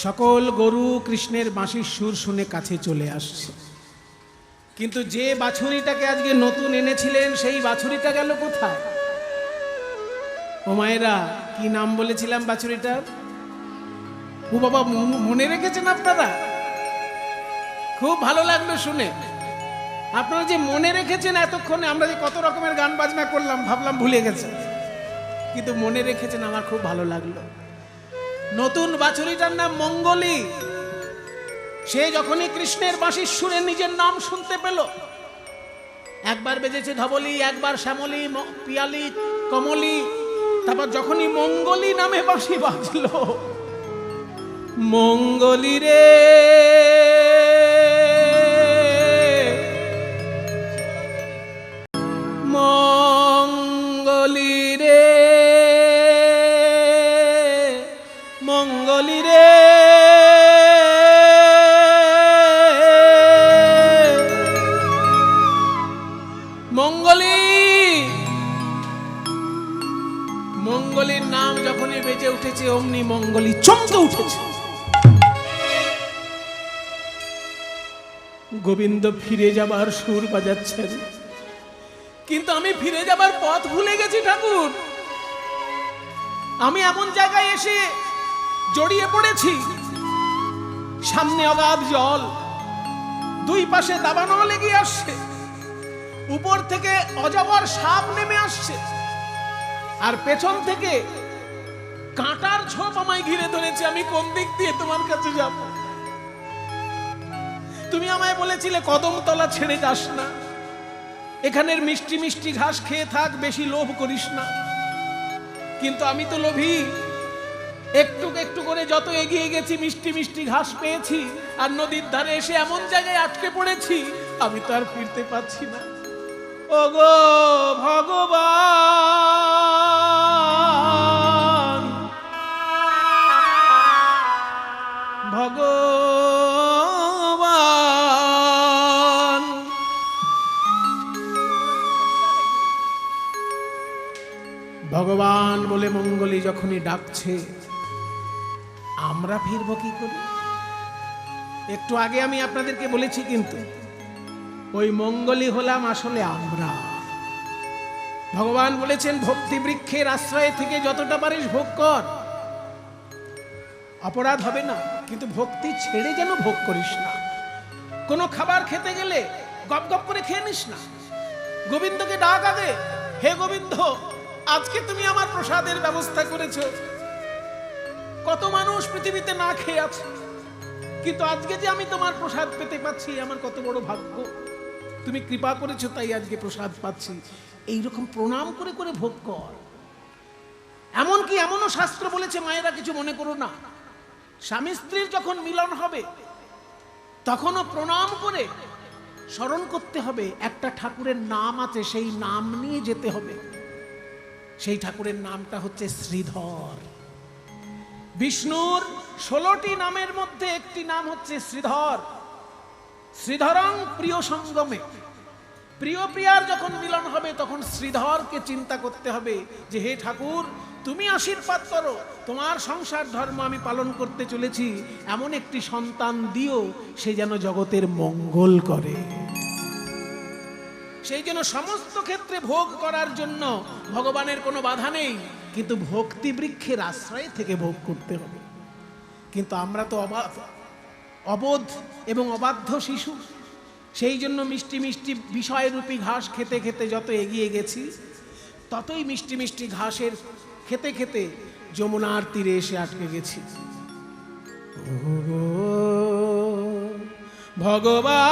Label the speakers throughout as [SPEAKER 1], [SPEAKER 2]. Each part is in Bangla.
[SPEAKER 1] সকল গরু কৃষ্ণের বাঁশির সুর শুনে কাছে চলে আসছে, কিন্তু যে বাছুরিটাকে আজকে নতুন এনেছিলেন সেই বাছুরিটা গেল কোথায়? ও মায়েরা, কি নাম বলেছিলাম বাছুরিটার? ও বাবা, মনে রেখেছেন আপনারা? খুব ভালো লাগলো শুনে। আপনারা যে মনে রেখেছেন, এতক্ষণে আমরা যে কত রকমের গান বাজনা করলাম ভাবলাম ভুলে গেছে, কিন্তু মনে রেখেছেন, আমার খুব ভালো লাগলো। নতুন বাছুরিটার নাম মঙ্গলী। সে যখনই কৃষ্ণের বাঁশির সুরে নিজের নাম শুনতে পেল, একবার বেজেছে ধবলি, একবার শ্যামলী, পিয়ালি, কমলি, তারপর যখনই মঙ্গলী নামে বাঁশি বাজলো, মঙ্গলী রে মঙ্গলী রে মঙ্গলী রে মঙ্গলী। মঙ্গলীর নাম যখনই বেজে উঠেছে, অমনি মঙ্গলী চমকে উঠেছে। গোবিন্দ ফিরে যাবার সুর বাজাচ্ছেন, কিন্তু আমি ফিরে যাবার পথ ভুলে গেছি ঠাকুর। আমি এমন জায়গায় এসে জড়িয়ে পড়েছি, সামনে অগাধ জল, দুই পাশে দাবানো লেগে আসছে, উপর থেকে অজগর সাপ নেমে আসছে, আর পেছন থেকে কাঁটার ছোপ আমায় ঘিরে ধরেছে। আমি কোন দিক দিয়ে তোমার কাছে যাব? তুমি আমায় বলেছিলে কদমতলা ছেড়ে যাস না, এখানের মিষ্টি মিষ্টি ঘাস খেয়ে থাক, বেশি লোভ করিস না। কিন্তু আমি তো লোভী, একটু একটু করে যত এগিয়ে গেছি মিষ্টি মিষ্টি ঘাস পেয়েছি, আর নদীর ধারে এসে এমন জায়গায় আটকে পড়েছি, আমি তো আর ফিরতে পারছি না। ওগো ভগবান, ভগবান, ভগবান বলে মঙ্গলী যখনই ডাকছে, আমরা ফিরবো কি করে? একটু আগে আমি আপনাদেরকে বলেছি, কিন্তু ওই মঙ্গলী হলাম আসলে আমরা। ভগবান বলেছেন, ভক্তি বৃক্ষের আশ্রয় থেকে যতটা পারিস ভোগ কর, অপরাধ হবে না, কিন্তু ভক্তি ছেড়ে যেন ভোগ করিস না। কোনো খাবার খেতে গেলে গপ গপ করে খেয়ে নিস না। গোবিন্দকে ডাক আগে, হে গোবিন্দ, আজকে তুমি আমার প্রসাদের ব্যবস্থা করেছো। কত মানুষ পৃথিবীতে না খেয়ে আছে, কিন্তু আজকে যে আমি তোমার প্রসাদ পেতে পাচ্ছি, আমার কত বড় ভাগ্য। তুমি কৃপা করেছো, তাই আজকে প্রসাদ পাচ্ছি। এইরকম প্রণাম করে করে ভোগ কর। এমনকি এমনও শাস্ত্র বলেছে, মায়েরা কিছু মনে করো না, স্বামী স্ত্রীর যখন মিলন হবে তখনও প্রণাম করে স্মরণ করতে হবে, একটা ঠাকুরের নাম আছে, সেই নাম নিয়ে যেতে হবে। সেই ঠাকুরের নামটা হচ্ছে শ্রীধর। বিষ্ণুর 16টি নামের মধ্যে একটি নাম হচ্ছে শ্রীধর। শ্রীধরং প্রিয় সঙ্গমে, প্রিয় প্রিয়ার যখন মিলন হবে তখন শ্রীধরকে চিন্তা করতে হবে যে, হে ঠাকুর, তুমি আশীর্বাদ করো, তোমার সংসার ধর্ম আমি পালন করতে চলেছি, এমন একটি সন্তান দিও সে যেন জগতের মঙ্গল করে। সেই জন্য সমস্ত ক্ষেত্রে ভোগ করার জন্য ভগবানের কোনো বাধা নেই, কিন্তু ভক্তি বৃক্ষের আশ্রয় থেকে ভোগ করতে হবে। কিন্তু আমরা তো অবোধ এবং অবাধ্য শিশু। সেই জন্য মিষ্টি মিষ্টি বিষয়রূপী ঘাস খেতে খেতে যত এগিয়ে গেছি, ততই মিষ্টি মিষ্টি ঘাসের খেতে খেতে যমুনার তীরে এসে আটকে গেছি। ভগবান, ভগবান,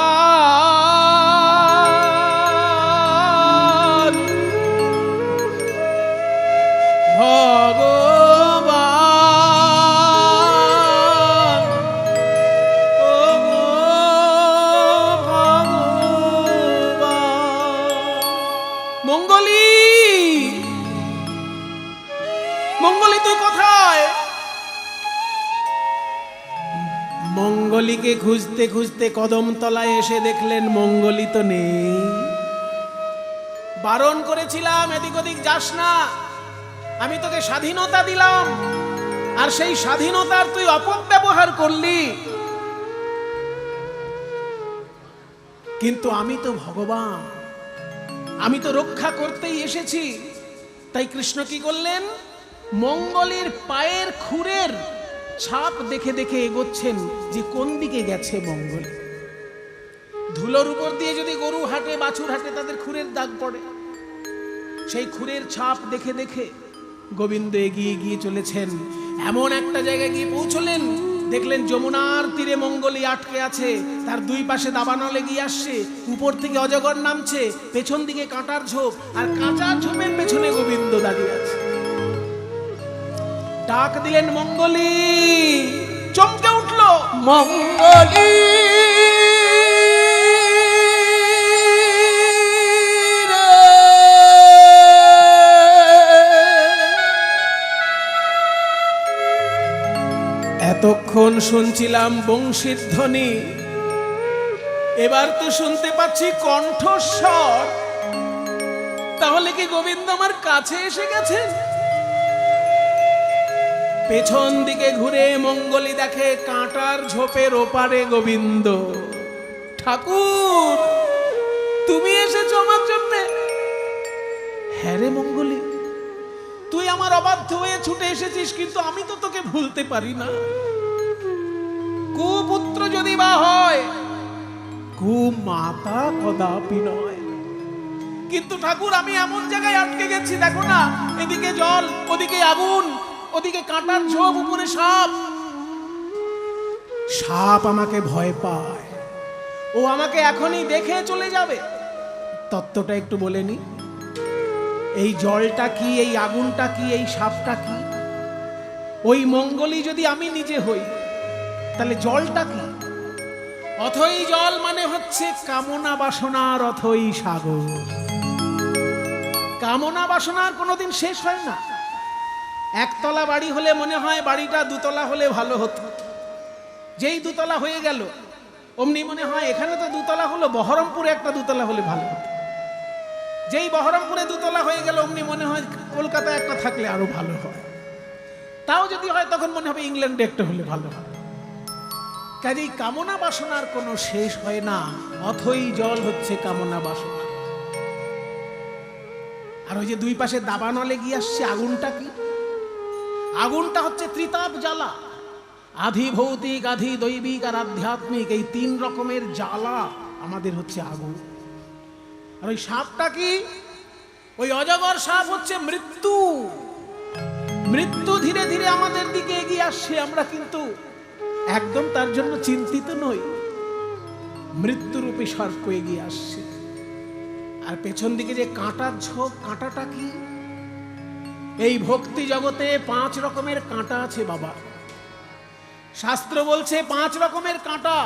[SPEAKER 1] ও ভগবান। মঙ্গলী, মঙ্গলী তুই কোথায়? মঙ্গলীকে খুঁজতে খুঁজতে কদমতলায় এসে দেখলেন মঙ্গলী তো নেই। বারণ করেছিলাম, এদিক ওদিক যাস না, আমি তোকে স্বাধীনতা দিলাম, আর সেই স্বাধীনতার তুই অপব্যবহার করলি। কিন্তু আমি তো ভগবান, আমি তো রক্ষা করতেই এসেছি। তাই কৃষ্ণ কি করলেন? মঙ্গলের পায়ের খুরের ছাপ দেখে দেখে এগোচ্ছেন যে কোন দিকে গেছে মঙ্গল। ধুলোর উপর দিয়ে যদি গরু হাঁটে, বাছুর হাঁটে, তাদের খুরের দাগ পড়ে। সেই খুরের ছাপ দেখে দেখে গোবিন্দ এগিয়ে গিয়ে চলেছেন। এমন একটা জায়গায় গিয়ে পৌঁছলেন, দেখলেন যমুনার তীরে মঙ্গলী আটকে আছে, তার দুই পাশে দাবানল এগিয়ে আসছে, উপর থেকে অজগর নামছে, পেছন দিকে কাঁটার ঝোপ, আর কাঁটার ঝোপের পেছনে গোবিন্দ দাঁড়িয়ে আছে। ডাক দিলেন মঙ্গলী, চমকে উঠল
[SPEAKER 2] মঙ্গলী
[SPEAKER 1] এতক্ষণ শুনছিলাম বংশীর ধ্বনি, এবার তো শুনতে পাচ্ছি কণ্ঠস্বর। তাহলে কি গোবিন্দ আমার কাছে এসে গেছে? পেছন দিকে ঘুরে মঙ্গলী দেখে কাঁটার ঝোপের ওপারে গোবিন্দ। ঠাকুর, তুমি এসেছো আমার জন্য? হ্যাঁ রে মঙ্গলী, তুই আমার অবাধ্য হয়ে ছুটে এসেছিস, কিন্তু আমি তো তোকে ভুলতে পারি না। কুপুত্র যদি বা হয়, কুমাতা কদাপি নয়। কিন্তু ঠাকুর, আমি এমন জায়গায় আটকে গেছি, দেখো না, এদিকে জল, ওদিকে আগুন, ওদিকে কাঁটার ঝোপ, উপরে সাপ। সাপ আমাকে ভয় পায়, ও আমাকে এখনই দেখে চলে যাবে। তত্ত্বটা একটু বলে নি। এই জলটা কি, এই আগুনটা কি, এই সাপটা কি? ওই মঙ্গলী যদি আমি নিজে হই, তাহলে জলটা কি? অথই জল মানে হচ্ছে কামনা বাসনার অথই সাগর। কামনা বাসনার কোনোদিন শেষ হয় না। একতলা বাড়ি হলে মনে হয় বাড়িটা দুতলা হলে ভালো হতো। যেই দুতলা হয়ে গেল, অমনি মনে হয় এখানে তো দুতলা হলো, বহরমপুরে একটা দুতলা হলে ভালো হতো। যেই বহরমপুরে দুতলা হয়ে গেল, অমনি মনে হয় কলকাতায় একটা থাকলে আরো ভালো হয়। তাও যদি হয় তখন মনে হবে ইংল্যান্ডে একটা হলে ভালো হয়। কাজেই কামনা বাসনার কোনো শেষ হয় না। অথই জল হচ্ছে কামনা বাসনা। আর ওই যে দুই পাশে দাবানলে গিয়ে আসছে, আগুনটা কি? আগুনটা হচ্ছে ত্রিতাপ জ্বালা। আধি ভৌতিক, আধি দৈবিক আর আধ্যাত্মিক, এই তিন রকমের জ্বালা আমাদের হচ্ছে আগুন। আর ওই সাপটা কি? ওই অজগর সাপ হচ্ছে মৃত্যু। মৃত্যু ধীরে ধীরে আমাদের দিকে এগিয়ে আসছে, আমরা কিন্তু একদম তার জন্য চিন্তিত নই। মৃত্যুরূপী সর্প এগিয়ে আসছে। আর পেছন দিকে যে কাঁটার ঝোপ, কাঁটাটা কি? এই ভক্তি জগতে 5 রকমের কাঁটা আছে বাবা। শাস্ত্র বলছে 5 রকমের কাঁটা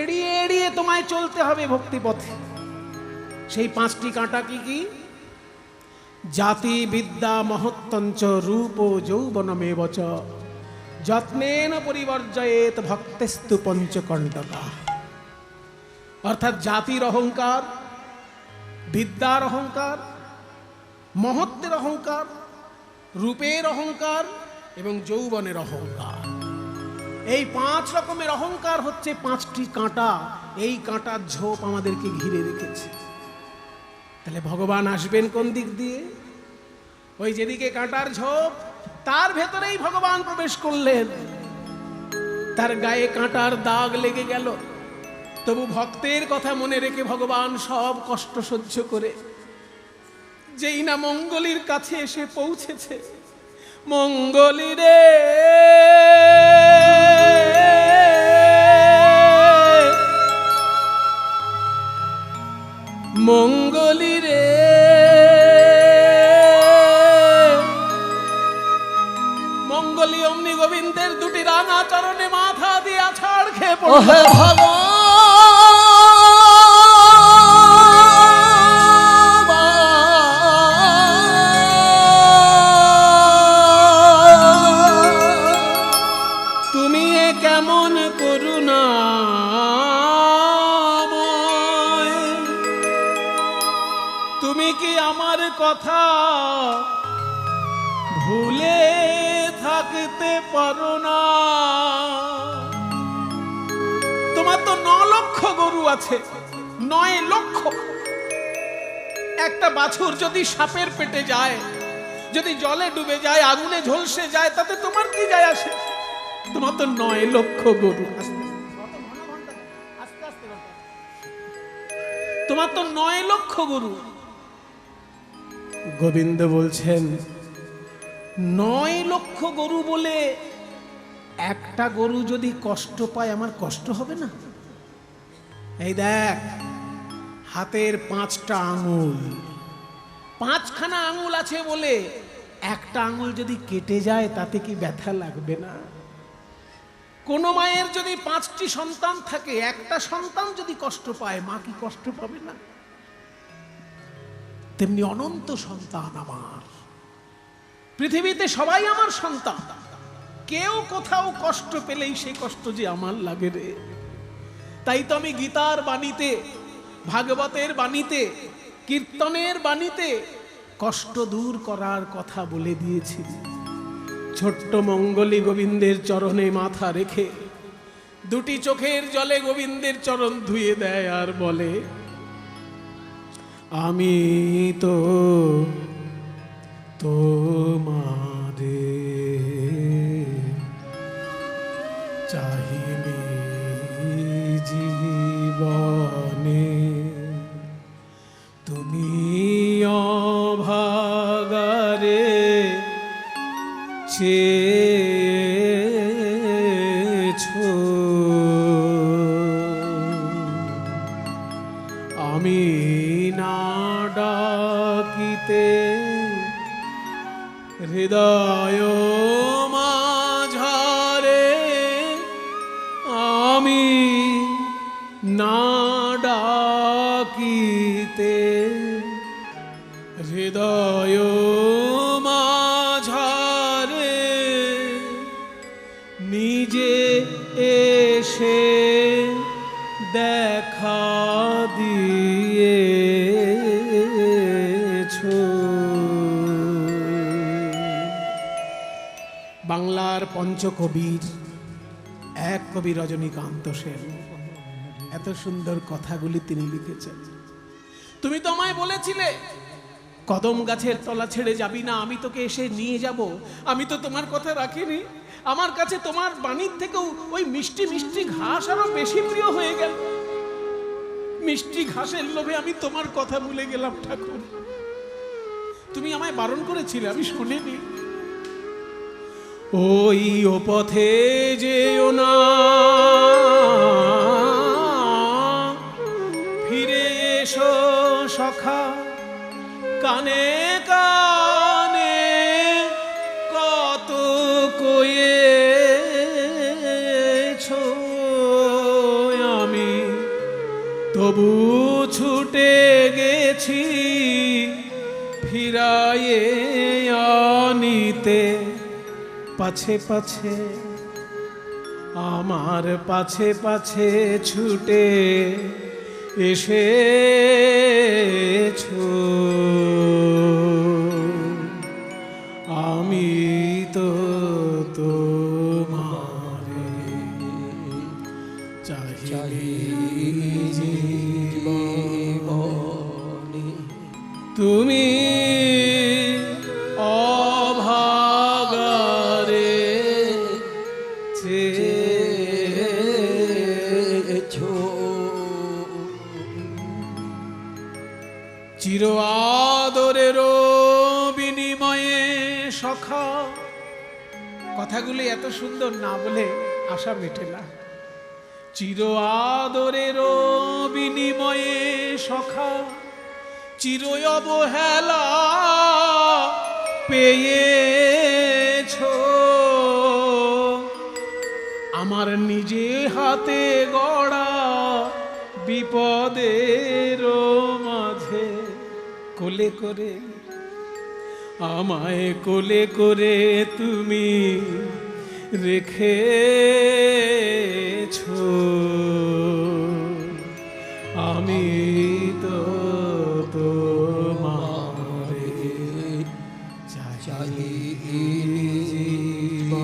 [SPEAKER 1] এড়িয়ে এড়িয়ে তোমায় চলতে হবে ভক্তি পথে। সেই 5টি কাঁটা কি কি? জাতি বিদ্যা মহত্তঞ্চ রূপ যৌবনমেব চ যত্নেন পরিবর্জয়েত ভক্তেস্তু পঞ্চকণ্টকা। অর্থাৎ জাতির অহংকার, বিদ্যার অহংকার, মহত্বের অহংকার, রূপের অহংকার এবং যৌবনের অহংকার। এই 5 রকমের অহংকার হচ্ছে 5টি কাঁটা। এই কাঁটার ঝোপ আমাদেরকে ঘিরে রেখেছে। তাহলে ভগবান আসবেন কোন দিক দিয়ে? ওই যেদিকে কাঁটার ঝোপ, তার ভেতরেই ভগবান প্রবেশ করলেন। তার গায়ে কাঁটার দাগ লেগে গেল, তবু ভক্তের কথা মনে রেখে ভগবান সব কষ্ট সহ্য করে যেই না মঙ্গলীর কাছে এসে পৌঁছেছে, মঙ্গলী রে মঙ্গলী রে, মঙ্গলী অমনি গোবিন্দের 2টি রাঙা চরণে মাথা দিয়ে আছাড় খেয়ে পড়ল। তুমি এ কেমন করুণাময়, তুমি কি আমার কথা ভুলে থাক থাকতে পারো না। তোমার তো 9 লক্ষ গরু আছে, 9 লক্ষ। একটা বাছুর যদি সাপের পেটে যায়, যদি জলে ডুবে যায়, আগুনে ঝলসে যায়, তাতে তোমার কি যায় আসে? তোমার তো 9 লক্ষ গরু। তোমার তো 9 লক্ষ গরু। গোবিন্দ বলছেন 9 লক্ষ গরু বলে একটা গরু যদি কষ্ট পায়, আমার কষ্ট হবে না? এই দেখ, হাতের 5টা আঙুল, 5খানা আঙুল আছে বলে একটা আঙুল যদি কেটে যায়, তাতে কি ব্যথা লাগবে না? কোন মায়ের যদি 5টি সন্তান থাকে, একটা সন্তান যদি কষ্ট পায়, মা কি কষ্ট পাবে না? তেমনি অনন্ত সন্তান আমার, পৃথিবীতে সবাই আমার সন্তান। কেউ কোথাও কষ্ট পেলেই সেই কষ্ট যে আমার লাগে রে। তাই তো আমি গীতার বাণীতে, ভাগবতের বাণীতে, কীর্তনের বাণীতে কষ্ট দূর করার কথা বলে দিয়েছি। ছোট্ট মঙ্গলী গোবিন্দের চরণে মাথা রেখে 2টি চোখের জলে গোবিন্দের চরণ ধুয়ে দেয় আর বলে, আমি তো তোমারে চাহিনি জীবনে, তুমি অভাগারে চেয়েছো, আমি না ডাকিতে হৃদয় মাঝারে, আমি না ডাকিতে হৃদয় মাঝারে, নিজে এসে দেখা দিয়েছো। বাংলার পঞ্চকবির এক কবি রজনীকান্ত সেন এত সুন্দর কথাগুলি তিনি লিখেছেন। তুমি তো আমায় বলেছিলে কদম গাছের তলা ছেড়ে যাবি না, আমি তোকে এসে নিয়ে যাব। আমি তো তোমার কথা রাখিনি। আমার কাছে তোমার বাণীর থেকেও ওই মিষ্টি মিষ্টি ঘাস আরো বেশি প্রিয় হয়ে গেল। মিষ্টি ঘাসের লোভে আমি তোমার কথা ভুলে গেলাম ঠাকুর। তুমি আমায় বারণ করেছিলে, আমি শুনিনি। ওই ও পথে যেও না, ফিরে এসো সখা, কানে কানে কত কয়েছো, আমি তবু ছুটে গেছি ফিরায়ে আনিতে। পাছে পাছে আমার পাছে পাছে ছুটে এসেছো, আমি তো তোমারে চাহি জীবনে, তুমি অভাগারে চেয়েছো। চির আদরের বিনিময়ে সখা। কথাগুলি এত সুন্দর না বলে আশা মেটে না। চির আদরের বিনিময়ে সখা, চির অবহেলা পেয়েছো, আমার নিজে হাতে গড়া বিপদের মাঝে কোলে করে, আমায় কোলে করে তুমি রেখেছো, আমি তো তোমারে চাহি জীবনে।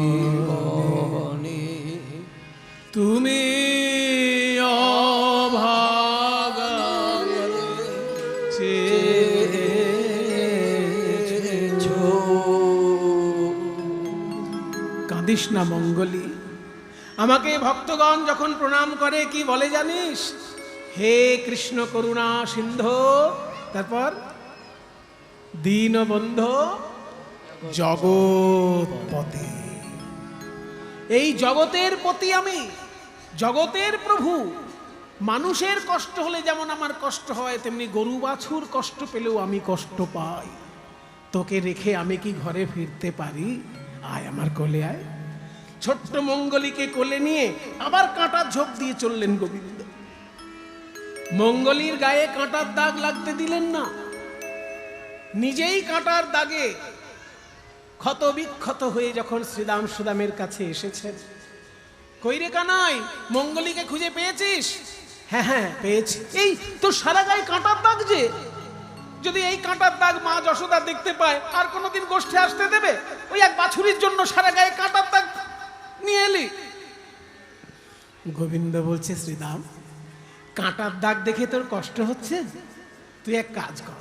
[SPEAKER 1] তুমি অভাগা চেয়েছো। কাঁদিস না মঙ্গলী। আমাকে ভক্তগণ যখন প্রণাম করে কি বলে জানিস? হে কৃষ্ণ করুণা সিন্ধু, তারপর দীনবন্ধু জগৎপতি। এই জগতের পতি আমি, জগতের প্রভু। মানুষের কষ্ট হলে যেমন আমার কষ্ট হয়, তেমনি গরু বাছুর কষ্ট পেলেও আমি কষ্ট পাই। তোকে রেখে আমি কি ঘরে ফিরতে পারি? আয় আমার কোলে আয়। ছোট্ট মঙ্গলীকে কোলে নিয়ে আবার কাঁটার ঝোপ দিয়ে চললেন গোবিন্দ। মঙ্গলীর গায়ে কাঁটার দাগ লাগতে দিলেন না, নিজেই কাঁটার দাগে ক্ষত বিক্ষত হয়ে যখন শ্রীরাম সুদামের কাছে এসেছেন, কইরে কানাই মঙ্গলীকে খুঁজে পেয়েছিস? হ্যাঁ হ্যাঁ পেয়েছি। এই তোর সারা গায়ে কাঁটার দাগ যে, যদি এই কাঁটার দাগ মা যশোদা দেখতে পায় আর কোনোদিন গোষ্ঠে আসতে দেবে? ওই এক বাছুরির জন্য সারা গায়ে কাঁটার দাগ নিয়ে এলি। গোবিন্দ বলছে, শ্রীরাম কাঁটার দাগ দেখে তোর কষ্ট হচ্ছে? তুই এক কাজ কর,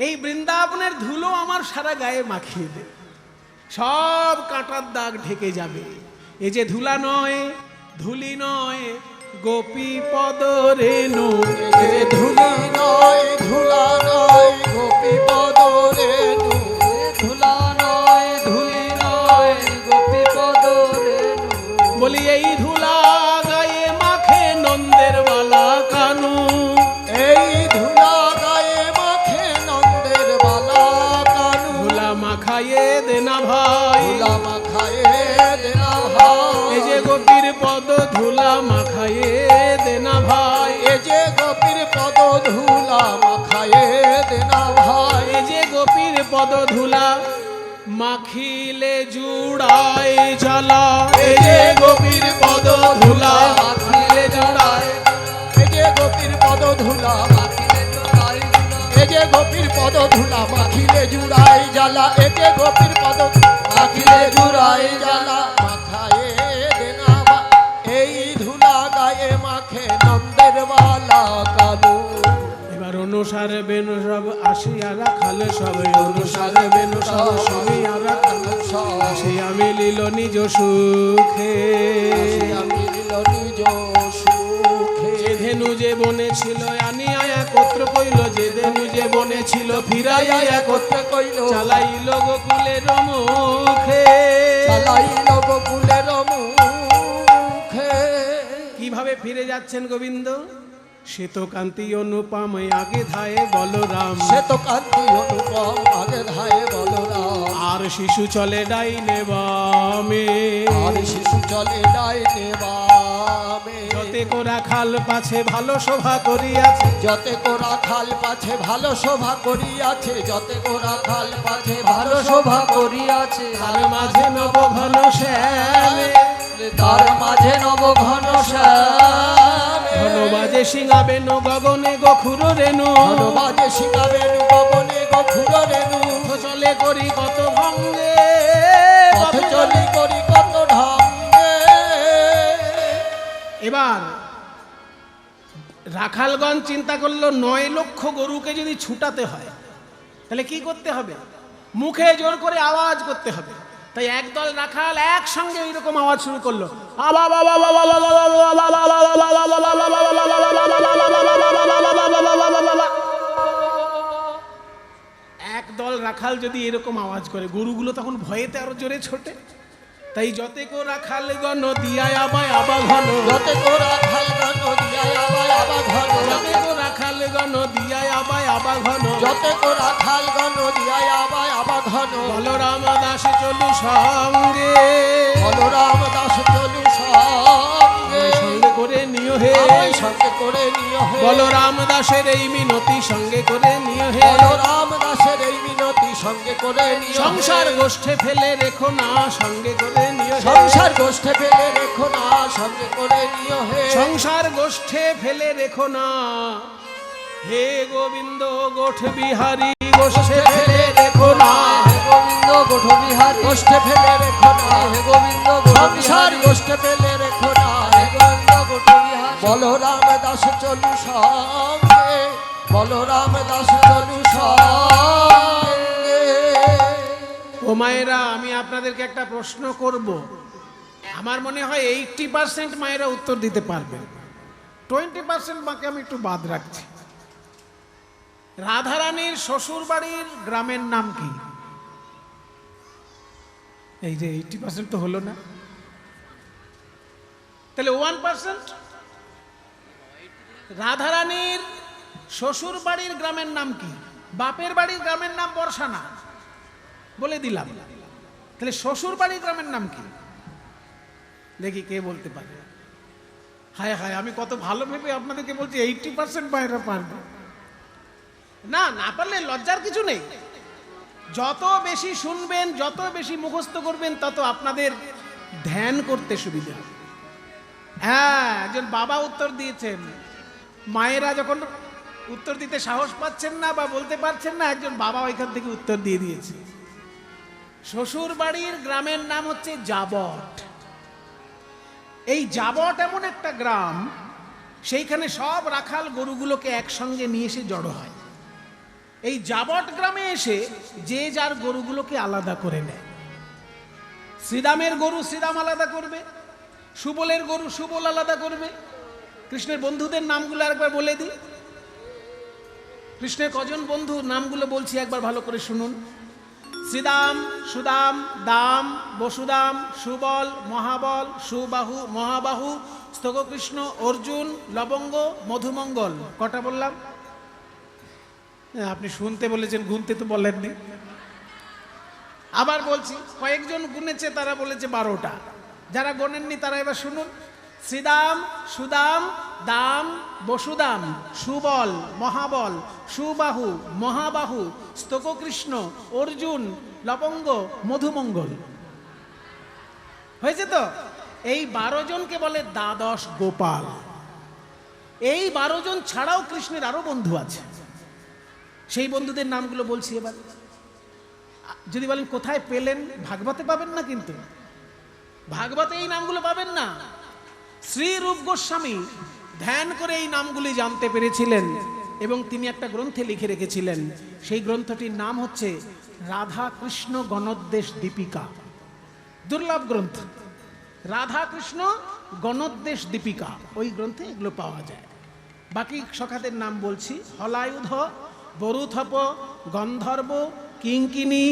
[SPEAKER 1] এই বৃন্দাবনের ধুলো আমার সারা গায়ে মাখিয়ে দে, সব কাঁটার দাগ ঢেকে যাবে। এই যে ধুলা নয়, ধুলি নয়, গোপী পদ রেণু।
[SPEAKER 2] এ যে ধুলি নয়, ধুলা নয়, গোপী পদ রেণু। ধুলা নয়, ধুলি নয়, গোপী পদ রেণু।
[SPEAKER 1] বলি এই ধুলা গায়ে মাখে নন্দের বালা কানু।
[SPEAKER 2] এই ধুলা গায়ে মাখে নন্দের বালা কানু।
[SPEAKER 1] ধুলা মাখায়ে দেনা ভাই,
[SPEAKER 2] ধুলা মাখায়ে দেনা ভাই।
[SPEAKER 1] এই যে গোপীর পদ ধুলা মাখায়ে দেনা ভাই।
[SPEAKER 2] এ যে গোপীর পদ ধুলা মাখায়ে দেনা ভাই।
[SPEAKER 1] এই যে গোপীর পদ ধুলা মাখিলে জুড়ায় জ্বালা। এই যে গোপীর পদ ধুলা মাখিলে জুড়ায়।
[SPEAKER 2] এই যে গোপীর পদ ধুলা মাখিলে জুড়ায়। এই যে গোপীর পদ ধুলা মাখিলে জুড়ায় জ্বালা। এই যে গোপীর পদ মাখিলে জুড়ায় জ্বালা। মাখায়ে দেনা ভাই। এই ধুলা গায়ে মাখে নন্দের বালা কানু।
[SPEAKER 1] এবার অনুসার বেনু সব আসিয়া রাখাল সবে। অনুসার বেনু সব সবিয়া রাখাল আসিয়া মিলিল নিজ সুখে।
[SPEAKER 2] আমি নিজ সুখে।
[SPEAKER 1] যে ধেনু যে বনে ছিল আনিয়া একত্র কইল। যে ধেনু যে বনে ছিল ফিরাইয়া একত্র
[SPEAKER 2] কইল।
[SPEAKER 1] চালাইল গোকুলের মুখে।
[SPEAKER 2] চালাইল গোকুলের মুখে।
[SPEAKER 1] কিভাবে ফিরে যাচ্ছেন গোবিন্দ? শ্বেতকান্তি অনুপম আগে ধায়ে বলরাম।
[SPEAKER 2] সে তো কান্তি অনুপম আগে ধায়ে বলরাম।
[SPEAKER 1] আর শিশু চলে ডাইনে বামে।
[SPEAKER 2] আর শিশু চলে ডাইনে বামে।
[SPEAKER 1] যতে কোরা খাল পাছে ভালো শোভা করিয়াছে।
[SPEAKER 2] যতে কোরা খাল পাছে ভালো শোভা করিয়াছে। যতে কোরা খাল পাছে ভালো শোভা করিয়াছে।
[SPEAKER 1] তার মাঝে নব ঘন শ্যামে।
[SPEAKER 2] তার মাঝে নব ঘন শ্যামে।
[SPEAKER 1] ঘন বাজে সিঙাবে নো গগনে গখুর রেণু।
[SPEAKER 2] ঘন বাজে শিখাবে গগনে গখুর রেণু।
[SPEAKER 1] পথ চলে করি কত ভঙ্গে।
[SPEAKER 2] পথ চলি করি কত ঢঙ্গে।
[SPEAKER 1] এবার রাখালগঞ্জ চিন্তা করলো 9 লক্ষ গরুকে যদি ছুটাতে হয় তাহলে কি করতে হবে? মুখে জোর করে আওয়াজ করতে হবে। তাই একদল রাখাল একসঙ্গে এইরকম আওয়াজ শুরু করলো। একদল রাখাল যদি এরকম আওয়াজ করে, গরুগুলো তখন ভয়েতে আরো জোরে ছোটে। তাই যতে কো রাখাল গণ দিয়ায় আবায় আবা ঘন।
[SPEAKER 2] যতে কোরা খাল গণ দিয়ায় আবায় আবা ঘন।
[SPEAKER 1] যতে কো রাখাল গণ দিয়ায় আবায় আবা ঘন।
[SPEAKER 2] যতে কোরা খাল গণ দিয়ায় আবায় আবা ঘন।
[SPEAKER 1] বলরাম দাস চলু সঙ্গে।
[SPEAKER 2] বলরাম দাস চলু সঙ্গে।
[SPEAKER 1] সঙ্গে করে নিও হে।
[SPEAKER 2] আমায় সঙ্গে করে নিও হে।
[SPEAKER 1] বলরাম দাসের এই মিনতি সঙ্গে করে নিও হে।
[SPEAKER 2] বলরাম দাসের এই মিনতি সঙ্গে করে নিও হে।
[SPEAKER 1] সংসার গোষ্ঠে ফেলে রেখো না, সঙ্গে করে নিও হে।
[SPEAKER 2] সংসার গোষ্ঠে ফেলে রেখো না, সঙ্গে করে নিও হে।
[SPEAKER 1] সংসার গোষ্ঠে ফেলে রেখো না, হে গোবিন্দ গোঠ বিহারী গোষ্ঠে ফেলে রেখো না।
[SPEAKER 2] হে গোবিন্দ গোঠ বিহারী গোষ্ঠে ফেলে রেখো না। হে গোবিন্দ সংসার গোষ্ঠে ফেলে রেখো না। হে গোবিন্দ বলরাম দাস চলু সঙ্গে, বলরাম দাস চলু সঙ্গে।
[SPEAKER 1] ও মায়েরা, আমি আপনাদেরকে একটা প্রশ্ন করব। আমার মনে হয় 80% মায়েরা উত্তর দিতে পারবে, 20% মাকে আমি একটু বাদ রাখছি। রাধারানীর শ্বশুর বাড়ির গ্রামের নাম কি? এই যে 80% তো হলো না, তাহলে 1%। রাধারানীর শ্বশুর বাড়ির গ্রামের নাম কি? বাপের বাড়ির গ্রামের নাম বর্ষানা, বলে দিলাম। তাহলে শ্বশুর বাড়ির গ্রামের নাম কি? দেখি কে বলতে পারে। হায় হায়, আমি কত ভালো ভেবে আপনাদেরকে বলছি 80% বাইরে পারবে না। না পারলে লজ্জার কিছু নেই। যত বেশি শুনবেন, যত বেশি মুখস্থ করবেন, তত আপনাদের ধ্যান করতে সুবিধা হবে। হ্যাঁ, একজন বাবা উত্তর দিয়েছেন। মায়েরা যখন উত্তর দিতে সাহস পাচ্ছেন না বা বলতে পারছেন না, একজন বাবা ওইখান থেকে উত্তর দিয়ে দিয়েছে। শ্বশুর বাড়ির গ্রামের নাম হচ্ছে জাবট। এই জাবট এমন একটা গ্রাম, সেইখানে সব রাখাল গরুগুলোকে একসঙ্গে নিয়ে এসে জড়ো হয়। এই জাবট গ্রামে এসে যে যার গরুগুলোকে আলাদা করে নেয়। শ্রীরামের গরু শ্রীরাম আলাদা করবে, সুবলের গরু সুবল আলাদা করবে। কৃষ্ণের বন্ধুদের নামগুলো একবার বলে দিই। কৃষ্ণের কজন বন্ধু নামগুলো বলছি, একবার ভালো করে শুনুন। শ্রীদাম, সুদাম, দাম, বসুদাম, সুবল, মহাবল, সুবাহু, মহাবাহু, স্থগকৃষ্ণ, অর্জুন, লবঙ্গ, মধুমঙ্গল। কটা বললাম? আপনি শুনতে বলেছেন, গুনতে তো বলেননি। আবার বলছি, কয়েকজন গুনেছে, তারা বলেছে 12টা। যারা গোনেননি তারা এবার শুনুন। শ্রীদাম, সুদাম, দাম, বসুদাম, সুবল, মহাবল, সুবাহু, মহাবাহু, স্তককৃষ্ণ, অর্জুন, লবঙ্গ, মধুমঙ্গল। হয়েছে তো? এই 12 জনকে বলে দ্বাদশ গোপাল। এই 12 জন ছাড়াও কৃষ্ণের আরো বন্ধু আছে। সেই বন্ধুদের নামগুলো বলছি এবার। যদি বলেন কোথায় পেলেন, ভাগবতে পাবেন না, কিন্তু ভাগবতে এই নামগুলো পাবেন না। শ্রী রূপ গোস্বামী ধ্যান করে এই নামগুলি জানতে পেরেছিলেন এবং তিনি একটা গ্রন্থে লিখে রেখেছিলেন। সেই গ্রন্থটির নাম হচ্ছে রাধা কৃষ্ণ গণোদ্দেশ দীপিকা। দুর্লভ গ্রন্থ, রাধা কৃষ্ণ গণোদ্দেশ দীপিকা। ওই গ্রন্থে এগুলো পাওয়া যায়। বাকি সখাদের নাম বলছি। হলায়ুধ, বরুথপ, গন্ধর্ব, কিঙ্কিনী,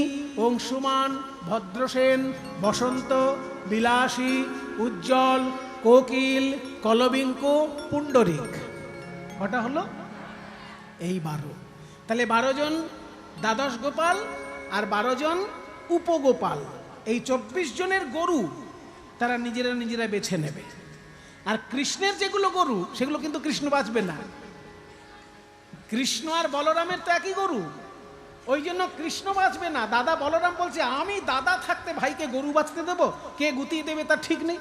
[SPEAKER 1] অংশুমান, ভদ্রসেন, বসন্ত, বিলাসী, উজ্জ্বল, কোকিল, কলবিঙ্কু, পুণ্ডরিক। কটা হলো? এই 12। তাহলে 12 জন দ্বাদশ গোপাল আর 12 জন উপগোপাল। এই 24 জনের গরু তারা নিজেরা নিজেরা বেছে নেবে। আর কৃষ্ণের যেগুলো গরু, সেগুলো কিন্তু কৃষ্ণ বাঁচবে না। কৃষ্ণ আর বলরামের তো একই গরু, ওই জন্য কৃষ্ণ বাঁচবে না। দাদা বলরাম বলছে, আমি দাদা থাকতে ভাইকে গরু বাঁচতে দেবো? কে গুতিয়ে দেবে তার ঠিক নেই।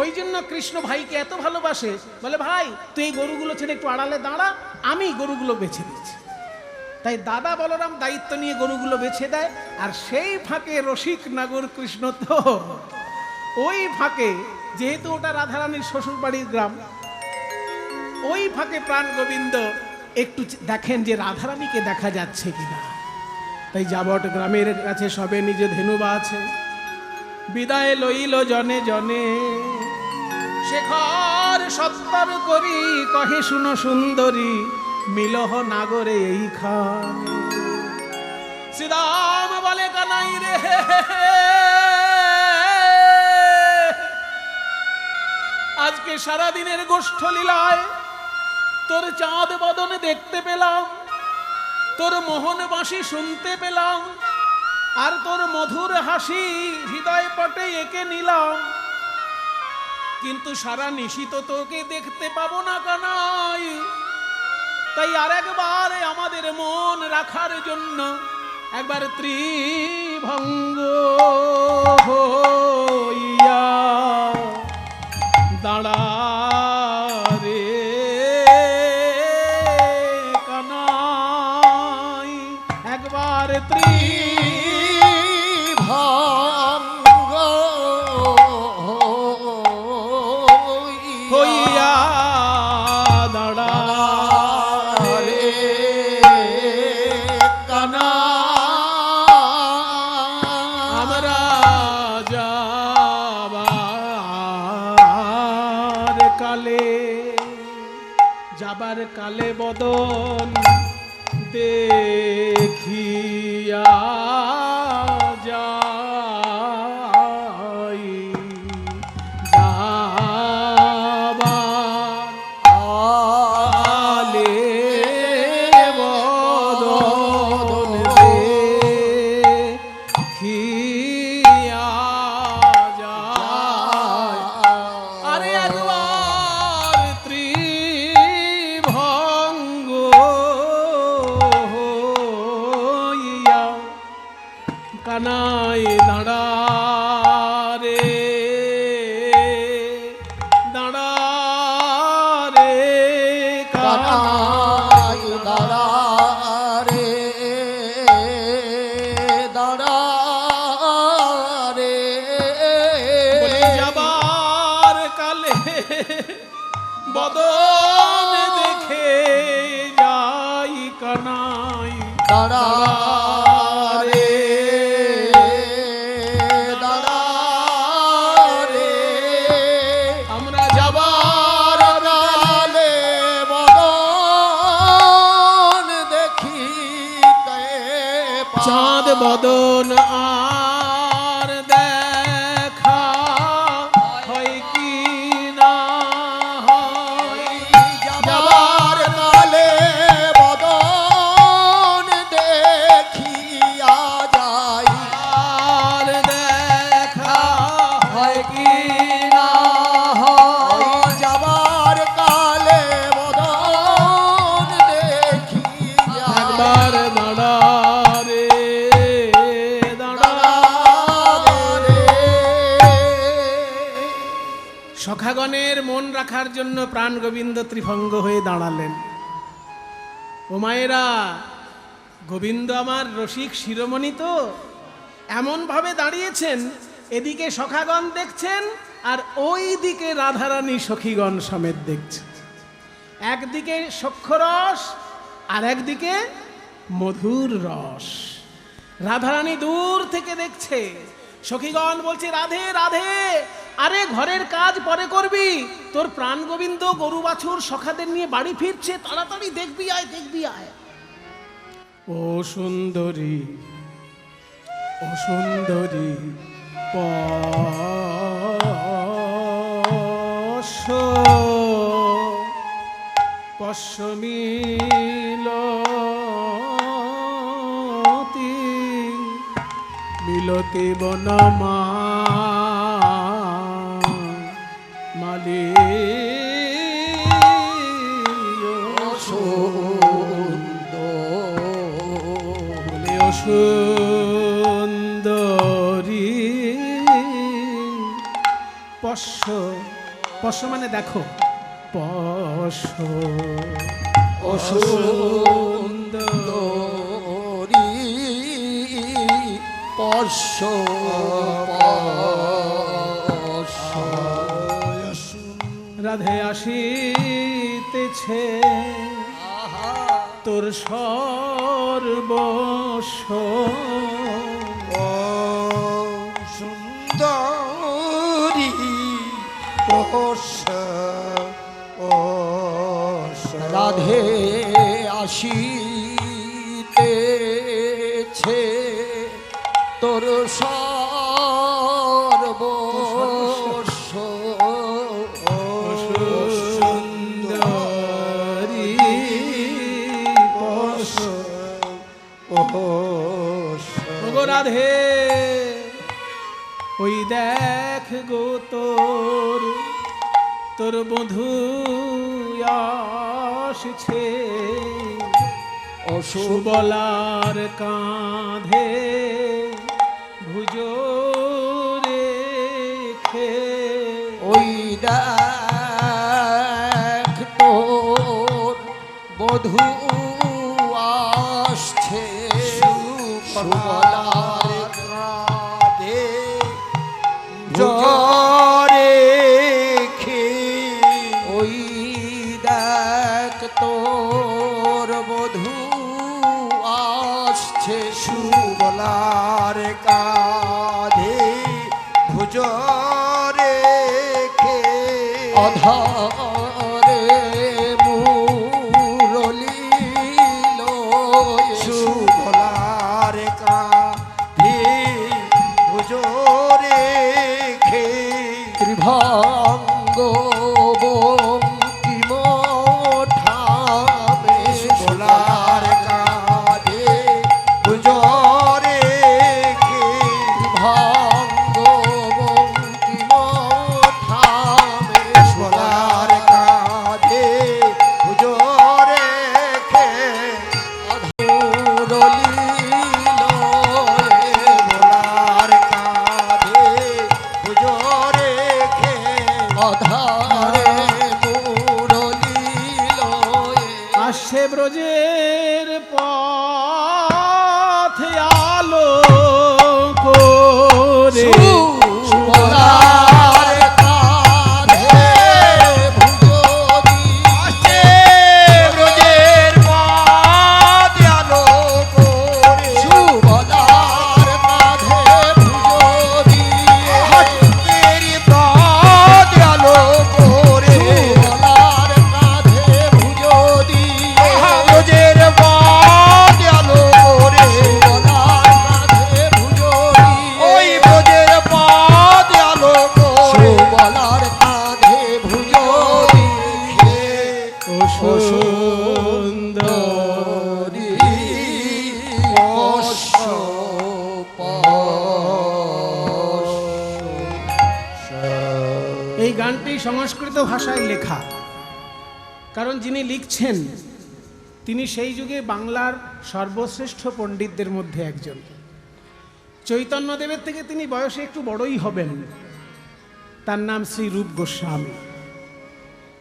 [SPEAKER 1] ওই জন্য কৃষ্ণ ভাইকে এত ভালোবাসে, বলে ভাই তুই এই গরুগুলো ছেড়ে একটু আড়ালে দাঁড়া, আমি গরুগুলো বেছে দিচ্ছি। তাই দাদা বলরাম দায়িত্ব নিয়ে গরুগুলো বেছে দেয়। আর সেই ফাঁকে রসিক নাগর কৃষ্ণ তো ওই ফাঁকে, যেহেতু ওটা রাধারানীর শ্বশুর বাড়ির গ্রাম, ওই ফাঁকে প্রাণ গোবিন্দ একটু দেখেন যে রাধারানীকে দেখা যাচ্ছে কিনা। তাই জাবট গ্রামের কাছে সবে নিজে ধেনুবা আছে। বিদায় লইল জনে জনে, শেখর সত্তর করি কহে শুনো সুন্দরী, মিলহ নাগরে এইখানে। শ্রীরাম বলে কানাই রে, আজকে সারাদিনের গোষ্ঠ লীলায় তোর চাঁদ বদন দেখতে পেলাম, তোর মোহন বাঁশি শুনতে পেলাম, আর তোর মধুর হাসি হৃদয় পটে এঁকে নিলাম। কিন্তু সারা নিশিত তোকে দেখতে পাবো না কানাই। তাই আর একবার আমাদের মন রাখার জন্য একবার ত্রিভঙ্গ হইয়া দাঁড়া রে কানাই, একবার
[SPEAKER 2] ত্রিভঙ্গ
[SPEAKER 1] হইয়া যাবার কালে বদন দেখিয়া যাই যাবার কালে বদন দেখিয়া যাই আরে একবার ত্রিভঙ্গ হইয়া কানাই দাঁড়া রে দাঁড়া রে
[SPEAKER 2] কানাই দাঁড়া রে দাঁড়া রে
[SPEAKER 1] বলি যাবার কালে বদন দেখে যাই কানাই
[SPEAKER 2] দাঁড়া রে দাঁড়া রে
[SPEAKER 1] আমরা
[SPEAKER 2] যাবার কালে বদন দেখিতে
[SPEAKER 1] চাঁদ বদন আর দেখা হয় কি না হয়
[SPEAKER 2] যাবার কালে বদন দেখিয়া যাই
[SPEAKER 1] আর দেখা হয় কি না হয়
[SPEAKER 2] যাবার কালে বদন দেখিয়া
[SPEAKER 1] একবার দাঁড়া রে দাঁড়া
[SPEAKER 2] রে
[SPEAKER 1] সখাগণের মন রাখার জন্য প্রাণ গোবিন্দ ত্রিভঙ্গ হয়ে দাঁড়ালেন। ও মায়েরা, গোবিন্দ আমার রসিক শিরোমণি তো এমন ভাবে দাঁড়িয়েছেন, এদিকে সখাগণ দেখছেন আর ওই দিকে রাধারানী সখীগণ সমেত দেখছেন। একদিকে সখ্যরস আর একদিকে মধুর রস। রাধারানী দূর থেকে দেখছে, সখীগণ বলছে রাধে রাধে, আরে ঘরের কাজ পরে করবি, তোর প্রাণ গোবিন্দ গরু বাছুর সখাদের নিয়ে বাড়ি ফিরছে, তাড়াতাড়ি দেখবি আয় দেখবি আয়। ও সুন্দরী ও সুন্দরী পশ্চমিলতি মিলতি বনমা মালি বলে ও সুন্দরী পশ্চ পশ্চ মানে দেখো, পশ্চ ও
[SPEAKER 2] সুন্দরী পশ্চ
[SPEAKER 1] রাধে আসিতেছে তোর সর্বস্ব
[SPEAKER 2] সুন্দরী রাধে আসিতেছে তোর সর্বস্ব
[SPEAKER 1] সুন্দরী ওগো রাধে, ওই দেখ গো তোর তোর বধূ আসছে, সুবলার কাঁধে ভুজো রেখে,
[SPEAKER 2] ওই দেখ তোর বধূ আসছে সুবলার কাঁধে জরে খে, ওই দেখ তোর বধূ আসছে সুবলার কাঁধে ভুজ রেখে অধর বিভঙ্গ বঙ্কিম ঠামে
[SPEAKER 3] সোলার কাঁধে পুজোরে
[SPEAKER 2] বিভঙ্গ বঙ্কিম ঠামে
[SPEAKER 3] সোলার কাঁধে পুজোরে সোলার কাঁধে পুজোরে
[SPEAKER 2] অধারে মুরলীল
[SPEAKER 1] আসছে ব্রজের পথে আলো করে
[SPEAKER 2] সুবলার কাঁধে ভুজদি
[SPEAKER 3] আসছে ব্রজের পথ আলো করে
[SPEAKER 2] সুবলার কাঁধে ভুজদি
[SPEAKER 3] তেরি পথ আলো করে
[SPEAKER 2] সুবলার কাঁধে ভুজদি
[SPEAKER 3] ব্রজের পথ আলো করে
[SPEAKER 2] সুবলার কাঁধে ভুজদি
[SPEAKER 3] ওই ব্রজের পথ আলো করে
[SPEAKER 2] সুবলার কাঁধে ভুজদি
[SPEAKER 1] ও সুন্দর এই গানটি সংস্কৃত ভাষায় লেখা, কারণ যিনি লিখছেন তিনি সেই যুগে বাংলার সর্বশ্রেষ্ঠ পণ্ডিতদের মধ্যে একজন। চৈতন্যদেবের থেকে তিনি বয়সে একটু বড়ই হবেন। তার নাম শ্রী রূপ গোস্বামী,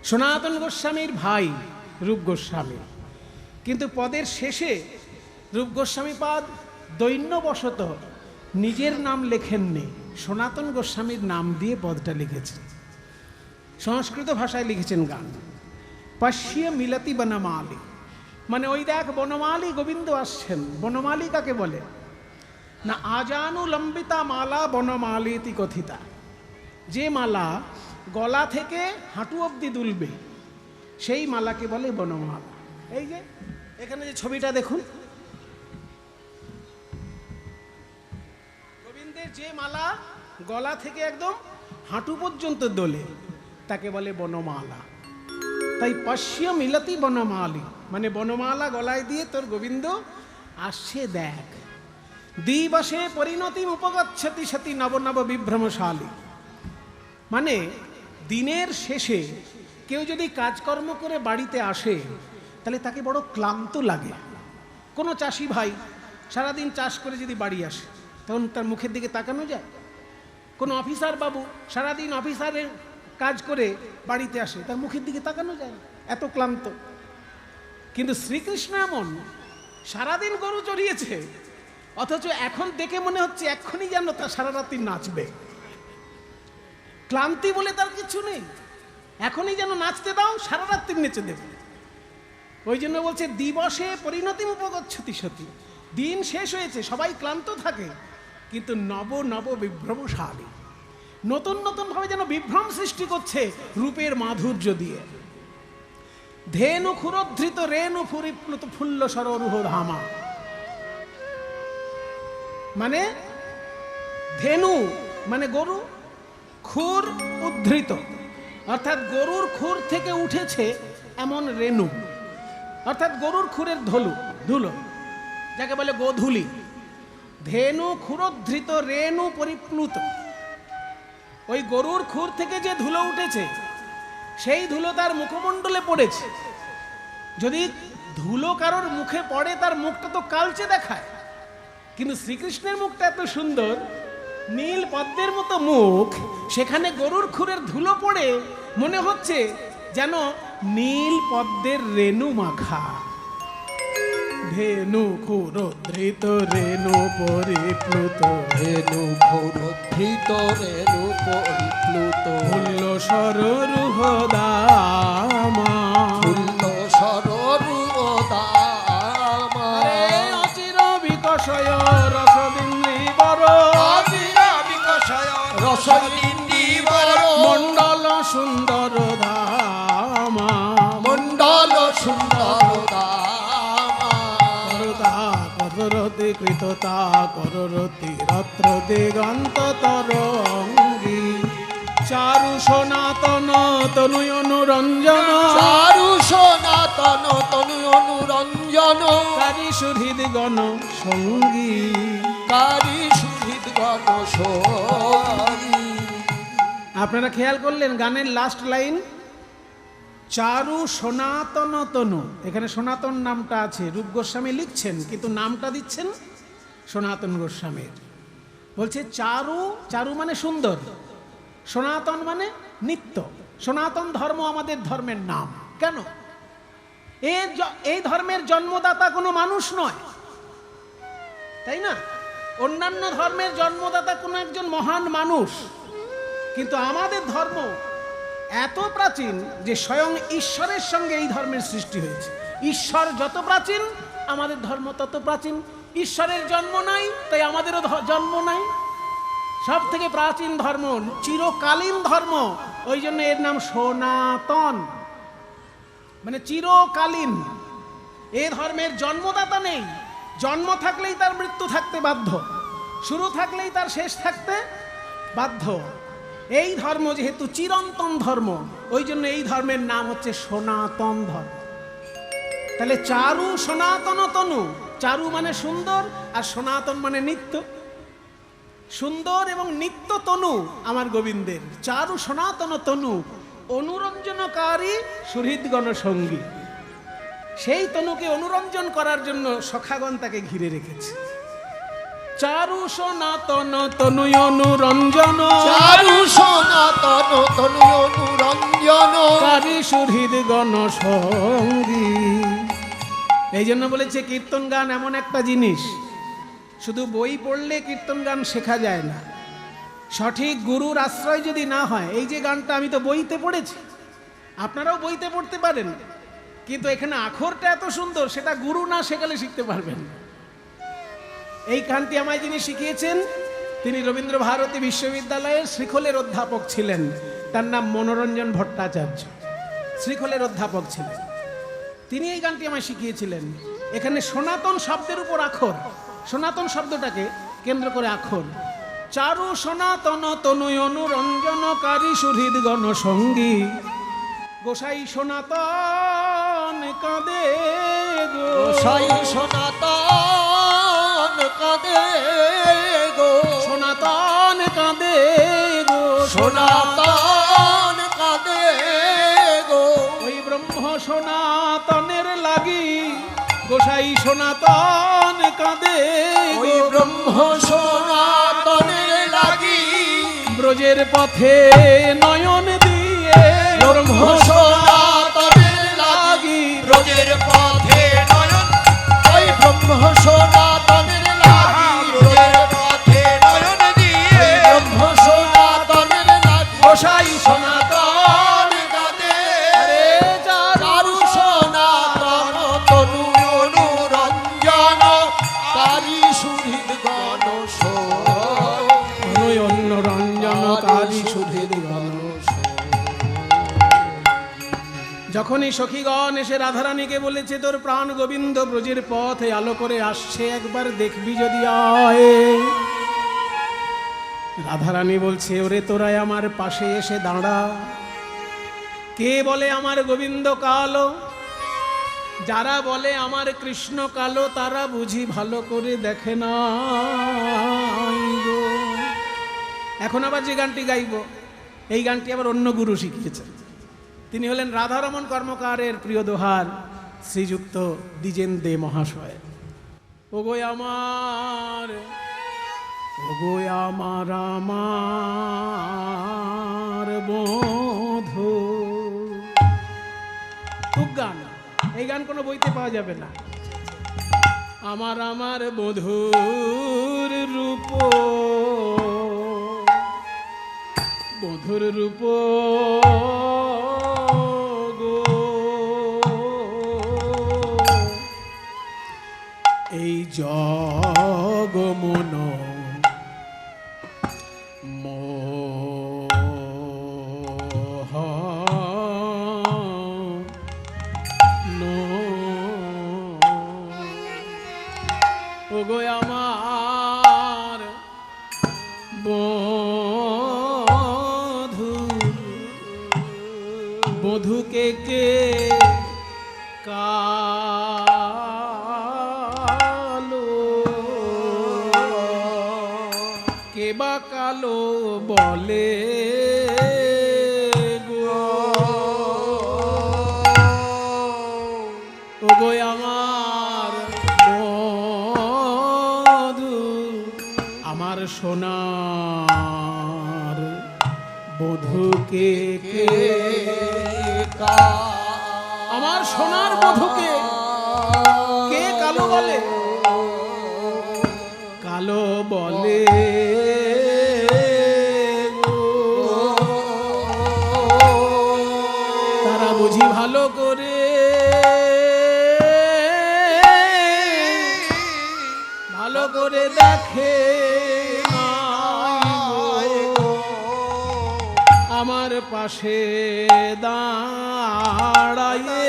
[SPEAKER 1] সনাতন গোস্বামীর ভাই রূপ গোস্বামী। কিন্তু পদের শেষে রূপ গোস্বামী পাদ দৈন্যবশত নিজের নাম লেখেননি, সনাতন গোস্বামীর নাম দিয়ে পদটা লিখেছেন। সংস্কৃত ভাষায় লিখেছেন গান। পাশ্যে মিলাতি বনমালী, মানে ওই দেখ বনমালী গোবিন্দ আসছেন। বনমালী কাকে বলে না? আজানুলম্বিতা মালা বনমালীতি কথিতা। যে মালা গলা থেকে হাঁটু অবধি দুলবে সেই মালাকে বলে বনমালা। এই যে এখানে যে ছবিটা দেখুন, গোবিন্দের যে মালা গলা থেকে একদম হাঁটু পর্যন্ত দোলে তাকে বলে বনমালা। তাই পাশ্যে মিলাতি বনমালী, মানে বনমালা গলায় দিয়ে তোর গোবিন্দ আসছে দেখ। দিবসে পরিণতি উপগচ্ছতি সতি নব নব বিভ্রমশালী, মানে দিনের শেষে কেউ যদি কাজকর্ম করে বাড়িতে আসে তাহলে তাকে বড় ক্লান্ত লাগে। কোনো চাষি ভাই সারাদিন চাষ করে যদি বাড়ি আসে তখন তার মুখের দিকে তাকানো যায়? কোনো অফিসার বাবু সারাদিন অফিসারের কাজ করে বাড়িতে আসে, তার মুখের দিকে তাকানো যায় না, এত ক্লান্ত। কিন্তু শ্রীকৃষ্ণ এমন, সারাদিন গরু চড়িয়েছে অথচ এখন দেখে মনে হচ্ছে এক্ষুনি যেন তার সারা রাত্রি নাচবে। ক্লান্তি বলে তার কিছু নেই, এখনই যেন নাচতে দাও, সারা রাত্রি নেচে দেবে। ওই জন্য বলছে দিবসে পরিণতি উপগচ্ছতি সতী, দিন শেষ হয়েছে, সবাই ক্লান্ত থাকে, কিন্তু নব নব বিভ্রমশালী, নতুন নতুন ভাবে যেন বিভ্রম সৃষ্টি করছে রূপের মাধুর্য দিয়ে। ধেনু ক্ষুরোদ্ধৃত রেণু ফুরিপ্লুত ফুল্ল সরোরুহ ধামা, মানে ধেনু মানে গরু, খুর উদ্ধৃত অর্থাৎ গরুর খুর থেকে উঠেছে এমন রেণু, অর্থাৎ গরুর খুরের ধুলো যাকে বলে গোধূলি। ধেনু ক্ষুরোদ্ধৃত রেণু পরিপ্লুত, ওই গরুর খুর থেকে যে ধুলো উঠেছে সেই ধুলো তার মুখমণ্ডলে পড়েছে। যদি ধুলো কারোর মুখে পড়ে তার মুখটা তো কালচে দেখায়, কিন্তু শ্রীকৃষ্ণের মুখটা এত সুন্দর, নীল পদ্মের মতো মুখ, সেখানে গরুর খুরের ধুলো পড়ে মনে হচ্ছে যেন নীল পদ্মের রেণু মাখা। ধেনু ক্ষুরোদ্ধৃত রেণু পরিপ্লুত,
[SPEAKER 2] রেণু ক্ষুরোদ্ধৃত রেণু পরিপ্লুত,
[SPEAKER 1] ফুল্ল সরোরুহ দামা,
[SPEAKER 2] ফুল্ল সরোরুহ দামা,
[SPEAKER 1] অচির বিকশয় রসবিন্দীবর,
[SPEAKER 2] রসবিন্দীবর,
[SPEAKER 1] মণ্ডল সুন্দর ধামা,
[SPEAKER 2] মণ্ডল সুন্দর দামা,
[SPEAKER 1] করতা কররতি কৃততা কররতি রত্র দিগন্ত তরঙ্গী, চারু সনাতন তনু অনুরঞ্জন
[SPEAKER 2] চারু সনাতন তনু অনুরঞ্জন
[SPEAKER 1] কারি সুহৃদ গণ সঙ্গী।
[SPEAKER 2] কারি সুহৃদ গণ সঙ্গী।
[SPEAKER 1] আপনারা খেয়াল করলেন গানের লাস্ট লাইন চারু সনাতন তনু, এখানে সনাতন নামটা আছে, রূপ গোস্বামী লিখছেন কিন্তু নামটা দিচ্ছেন সনাতন গোস্বামীর। বলছে চারু, চারু মানে সুন্দর, সনাতন মানে নিত্য। সনাতন ধর্ম আমাদের ধর্মের নাম। কেন? এই ধর্মের জন্মদাতা কোনো মানুষ নয়, তাই না? অন্যান্য ধর্মের জন্মদাতা কোনো একজন মহান মানুষ, কিন্তু আমাদের ধর্ম এত প্রাচীন যে স্বয়ং ঈশ্বরের সঙ্গে এই ধর্মের সৃষ্টি হয়েছে। ঈশ্বর যত প্রাচীন আমাদের ধর্ম তত প্রাচীন। ঈশ্বরের জন্ম নাই তাই আমাদেরও জন্ম নাই। সব থেকে প্রাচীন ধর্ম, চিরকালীন ধর্ম, ওই জন্য এর নাম সনাতন, মানে চিরকালীন। এ ধর্মের জন্মদাতা নেই, জন্ম থাকলেই তার মৃত্যু থাকতে বাধ্য, শুরু থাকলেই তার শেষ থাকতে বাধ্য। এই ধর্ম যেহেতু চিরন্তন ধর্ম, ওই জন্য এই ধর্মের নাম হচ্ছে সনাতন ধর্ম। তাহলে চারু সনাতন তনু, চারু মানে সুন্দর আর সনাতন মানে নিত্য। সুন্দর এবং নিত্য তনু আমার গোবিন্দের, চারু সনাতন তনু অনুরঞ্জনকারী সুহৃদগণ সঙ্গী। সেই তনুকে অনুরঞ্জন করার জন্য সখাগণ তাকে ঘিরে রেখেছে। চারু সনাতন তনু অনুরঞ্জন,
[SPEAKER 2] চারু সনাতন তনু অনুরঞ্জন
[SPEAKER 1] কারী সুহৃদগণ সঙ্গী। এই জন্য বলেছে কীর্তন গান এমন একটা জিনিস, শুধু বই পড়লে কীর্তন গান শেখা যায় না, সঠিক গুরুর আশ্রয় যদি না হয়। এই যে গানটা আমি তো বইতে পড়েছি, আপনারাও বইতে পড়তে পারেন, কিন্তু এখানে আখরটা এত সুন্দর, সেটা গুরু না শেখালে শিখতে পারবেন না। এই গানটি আমায় যিনি শিখিয়েছেন তিনি রবীন্দ্র ভারতী বিশ্ববিদ্যালয়ের শ্রীখোলের অধ্যাপক ছিলেন, তার নাম মনোরঞ্জন ভট্টাচার্য, শ্রীখোলের অধ্যাপক ছিলেন। তিনি এই গানটি আমায় শিখিয়েছিলেন। এখানে সনাতন শব্দের উপর আখর, সনাতন শব্দটাকে কেন্দ্র করে আখর। চারু সনাতন তনু অনুরঞ্জনকারী সুহৃদগণ সঙ্গী, গোসাই সনাতন কাঁদে গো,
[SPEAKER 2] গোসাই সনাতন কাঁদে গো,
[SPEAKER 1] সনাতন কাঁদে গো,
[SPEAKER 2] সনাতন কাঁদে গো।
[SPEAKER 1] ওই ব্রহ্ম সনাতনের লাগি গোসাই সনাতন কাঁদে
[SPEAKER 2] ওই
[SPEAKER 1] গো,
[SPEAKER 2] ব্রহ্ম সনাতনের লাগি
[SPEAKER 1] ব্রজের পথে নয়ন দিয়ে
[SPEAKER 2] ব্রহ্ম সনাতনের লাগি ব্রজের পথে নয়ন, ওই ব্রহ্ম সনাতনের লাগি ব্রজের পথে নয়ন দিয়ে ব্রহ্ম সনাতনের লাগি
[SPEAKER 1] গোসাই সনাতন
[SPEAKER 2] কাঁদে।
[SPEAKER 1] রে
[SPEAKER 2] চারু সনাতন তনু অনুরঞ্জন কারী সুহৃদগণ সঙ্গী।
[SPEAKER 1] অনুরঞ্জনকারী সুহৃদগণ। যখনই সখীগণ এসে রাধারানীকে বলেছে তোর প্রাণ গোবিন্দ ব্রজের পথে আলো করে আসছে, একবার দেখবি যদি আয়। রাধারানী বলছে ওরে তোরাই আমার পাশে এসে দাঁড়া। কে বলে আমার গোবিন্দ কালো? যারা বলে আমার কৃষ্ণ কালো তারা বুঝি ভালো করে দেখে না। এখন আবার যে গানটি গাইব, এই গানটি আবার অন্য গুরু শিখিয়েছেন। তিনি হলেন রাধারমণ কর্মকারের প্রিয় দোহার শ্রীযুক্ত দ্বিজেন দে মহাশয়। ওগো আমার, ওগো আমার আমার বধূ। খুব গান, এই গান কোনো বইতে পাওয়া যাবে না। আমার আমার বধূর রূপ, বধুর রূপ গো, এই জগমন ওগো আমার বধূ। বধূকে কে কালো, কে বা কালো বলে গো। ওগো আমার বধূ, আমার সোনার বধূকে কে, আমার সোনার বধূকে কে কালো বলে, কালো বলে গো। তারা বুঝি ভালো করে, ভালো করে দেখে নাই গো। আমার পাশে দাঁড়ায়ে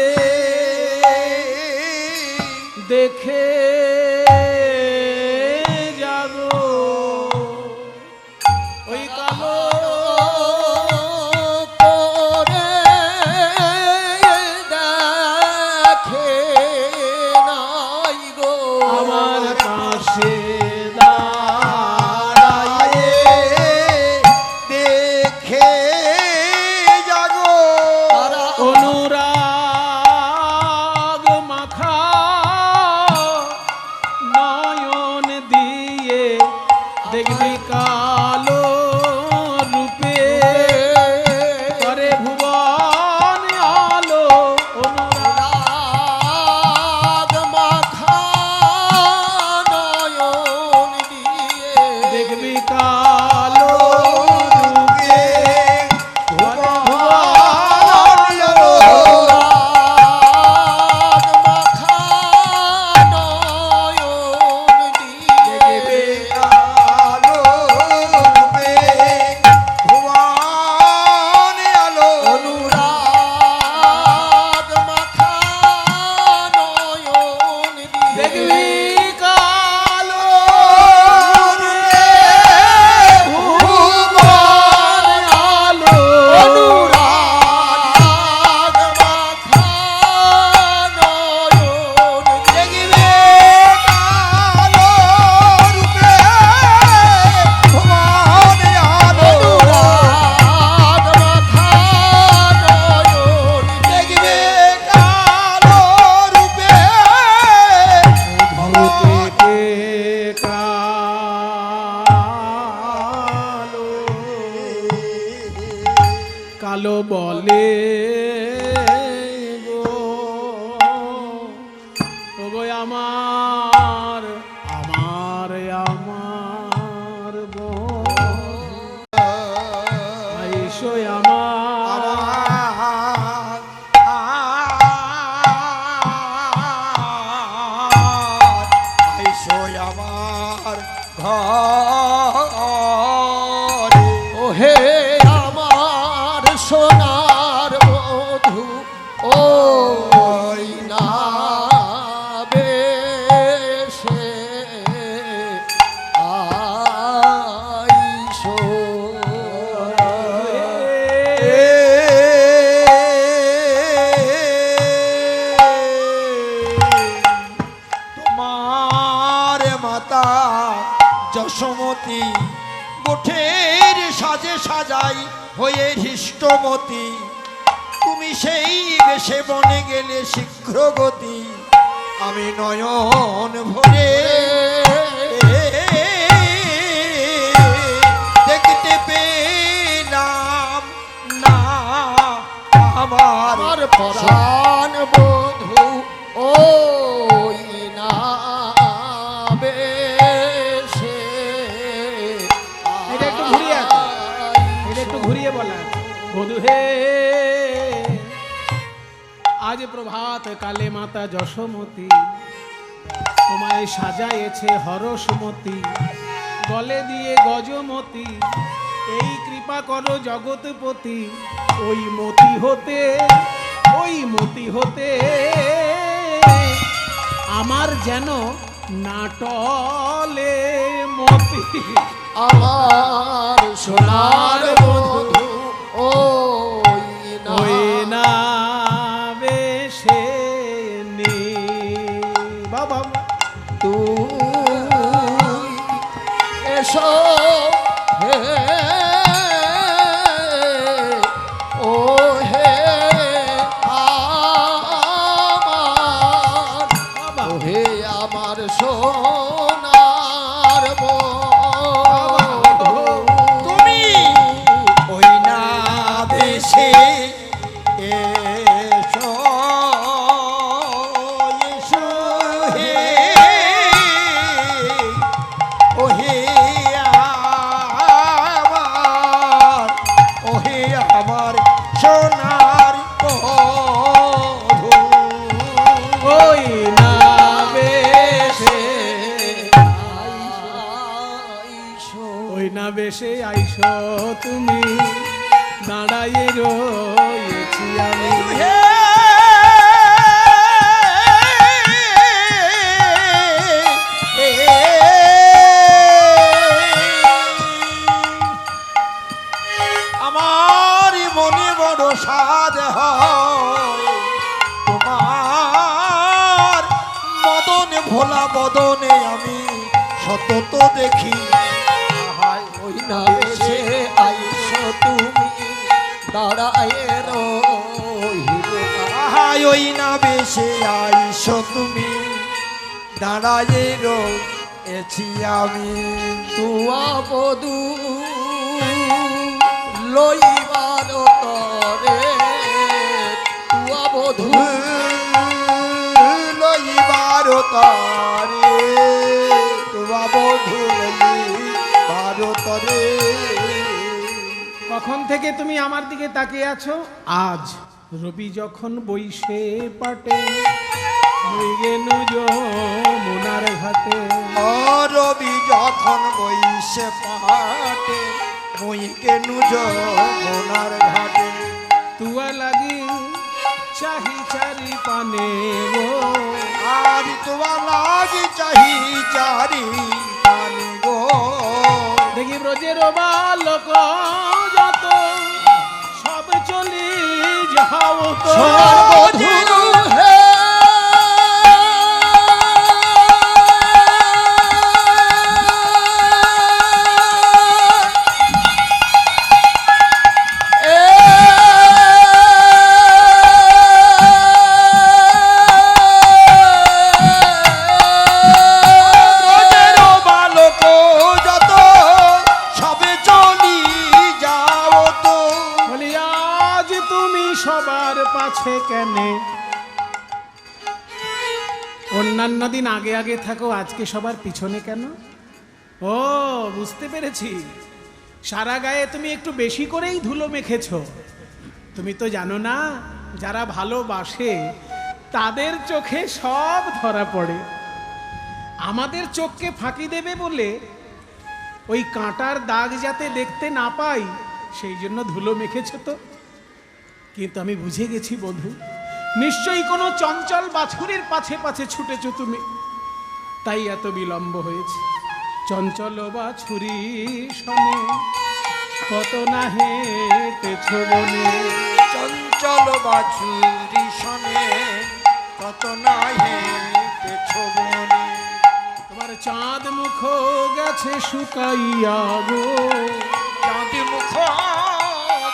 [SPEAKER 1] দেখে যাগো। ওই কালো
[SPEAKER 2] করে দেখে নাই গো।
[SPEAKER 1] আমার পাশে দাঁড়ায়ে
[SPEAKER 3] দেখে জাগো।
[SPEAKER 2] তারা
[SPEAKER 1] অনুরাগ মাখা নয়ন দিয়ে দেখবি কালো রূপে করে ভুবন আলো। অনুরাগ
[SPEAKER 2] রাগ মাখা নয়ন দিয়ে
[SPEAKER 1] দেখবি কালো রূপে করে ভুবন আলো।
[SPEAKER 2] রাগ মাখা নয়ন দিয়ে
[SPEAKER 3] আলো রূপে ভুবন আলো।
[SPEAKER 2] অনুরাগ মাখা নয়ন দিয়ে
[SPEAKER 1] দেখবি কালো রূপে ভুবন আলো।
[SPEAKER 2] অনুরাগ মাখা নয়ন
[SPEAKER 3] দেখবে কালো রূপে ভুবন আলো।
[SPEAKER 2] অনুরাগ মাখা নয়ন
[SPEAKER 3] দেখবে কালো রূপে
[SPEAKER 1] ভূতেকে কালো, কালো বলে গো। ওগো আমার আমার আমার বোন, আইসো আমার
[SPEAKER 3] আমার ঘরে।
[SPEAKER 2] ওহে আমার সোনার বধূ ওই না বেশে আইসো।
[SPEAKER 3] তোমার মাতা যশোমতী গোঠের সাজে সাজাই হয়ে হৃষ্টমতী। তুমি সেই বেশে বনে গেলে শীঘ্র গতি। আমি নয়ন ভরে দেখতে পেলাম না আমার
[SPEAKER 2] আমার পরাণ বধূ ওই না বেশে
[SPEAKER 1] এটা একটু ঘুরিয়ে আছে, এটা একটু ঘুরিয়ে বলা আছে। বধূ হে, আজ প্রভাত কালে মাতা যশোমতী তোমায় সাজায়েছে হরসমতী, গলে দিয়ে গজমতী। এই কৃপা করো জগৎপতি, ওই মতি হতে, ওই মতি হতে আমার যেন নাটলে মতি।
[SPEAKER 2] আমার সোনার বধূ ওই না
[SPEAKER 1] ওই না
[SPEAKER 3] সোনার বধূ
[SPEAKER 1] ওই না বেশে ওই না বেশে আইসো তুমি দাঁড়াইয়ে রয়েছি আমি
[SPEAKER 3] হে আমার মনে বড় সাজ হয় তোমার মদনে ভোলা বদনে আমি সতত দেখি আহায়
[SPEAKER 2] ওই না বেশে আইসো তুমি দাঁড়ায় রহিল
[SPEAKER 3] আহায় ওই না বেশে আইসো তুমি দাঁড়ায়ে রয়েছি আমি
[SPEAKER 2] তুয়া বধূ লইবার তরে তুয়া বধূ
[SPEAKER 3] লইবার তারে তোমা বধূ লইবার তরে
[SPEAKER 1] কখন থেকে তুমি আমার দিকে তাকিয়ে আছো আজ রবি যখন বইসে পাটে গেনু যমুনার ঘাটে
[SPEAKER 3] রবি যখন বইসে পাটে মই কেনু যমুনার ঘাটে
[SPEAKER 1] তুয়া লাগি চাহি চারি পানে গো
[SPEAKER 3] আর তোমার লাগি চাহি চারি পানি গো
[SPEAKER 1] দেখি ব্রজের বালক যত সব চলি যাও তো
[SPEAKER 2] বধূ হে
[SPEAKER 3] ব্রজের বালক যত সবে চলি যাও তো
[SPEAKER 1] বলি আজ তুমি সবার পাছে কেনে অন্যান্য দিন আগে আগে থাকো আজকে সবার পিছনে কেন ও বুঝতে পেরেছি সারা গায়ে তুমি একটু বেশি করেই ধুলো মেখেছো তুমি তো জানো না যারা ভালোবাসে তাদের চোখে সব ধরা পড়ে আমাদের চোখকে ফাঁকি দেবে বলে ওই কাঁটার দাগ যাতে দেখতে না পাই সেই জন্য ধুলো মেখেছো তো কিন্তু আমি বুঝে গেছি বধূ নিশ্চয়ই কোনো চঞ্চল বাছুরের পাছে পাছে ছুটেছো তুমি তাই এত বিলম্ব হয়েছে চঞ্চল বাছুরি শনে কত না হেঁটেছ বনে
[SPEAKER 3] চঞ্চল বাছুরি শনে কত না হেঁটেছ বনে
[SPEAKER 1] তোমার চাঁদ মুখ গেছে শুকাইয়া গো
[SPEAKER 3] চাঁদ মুখ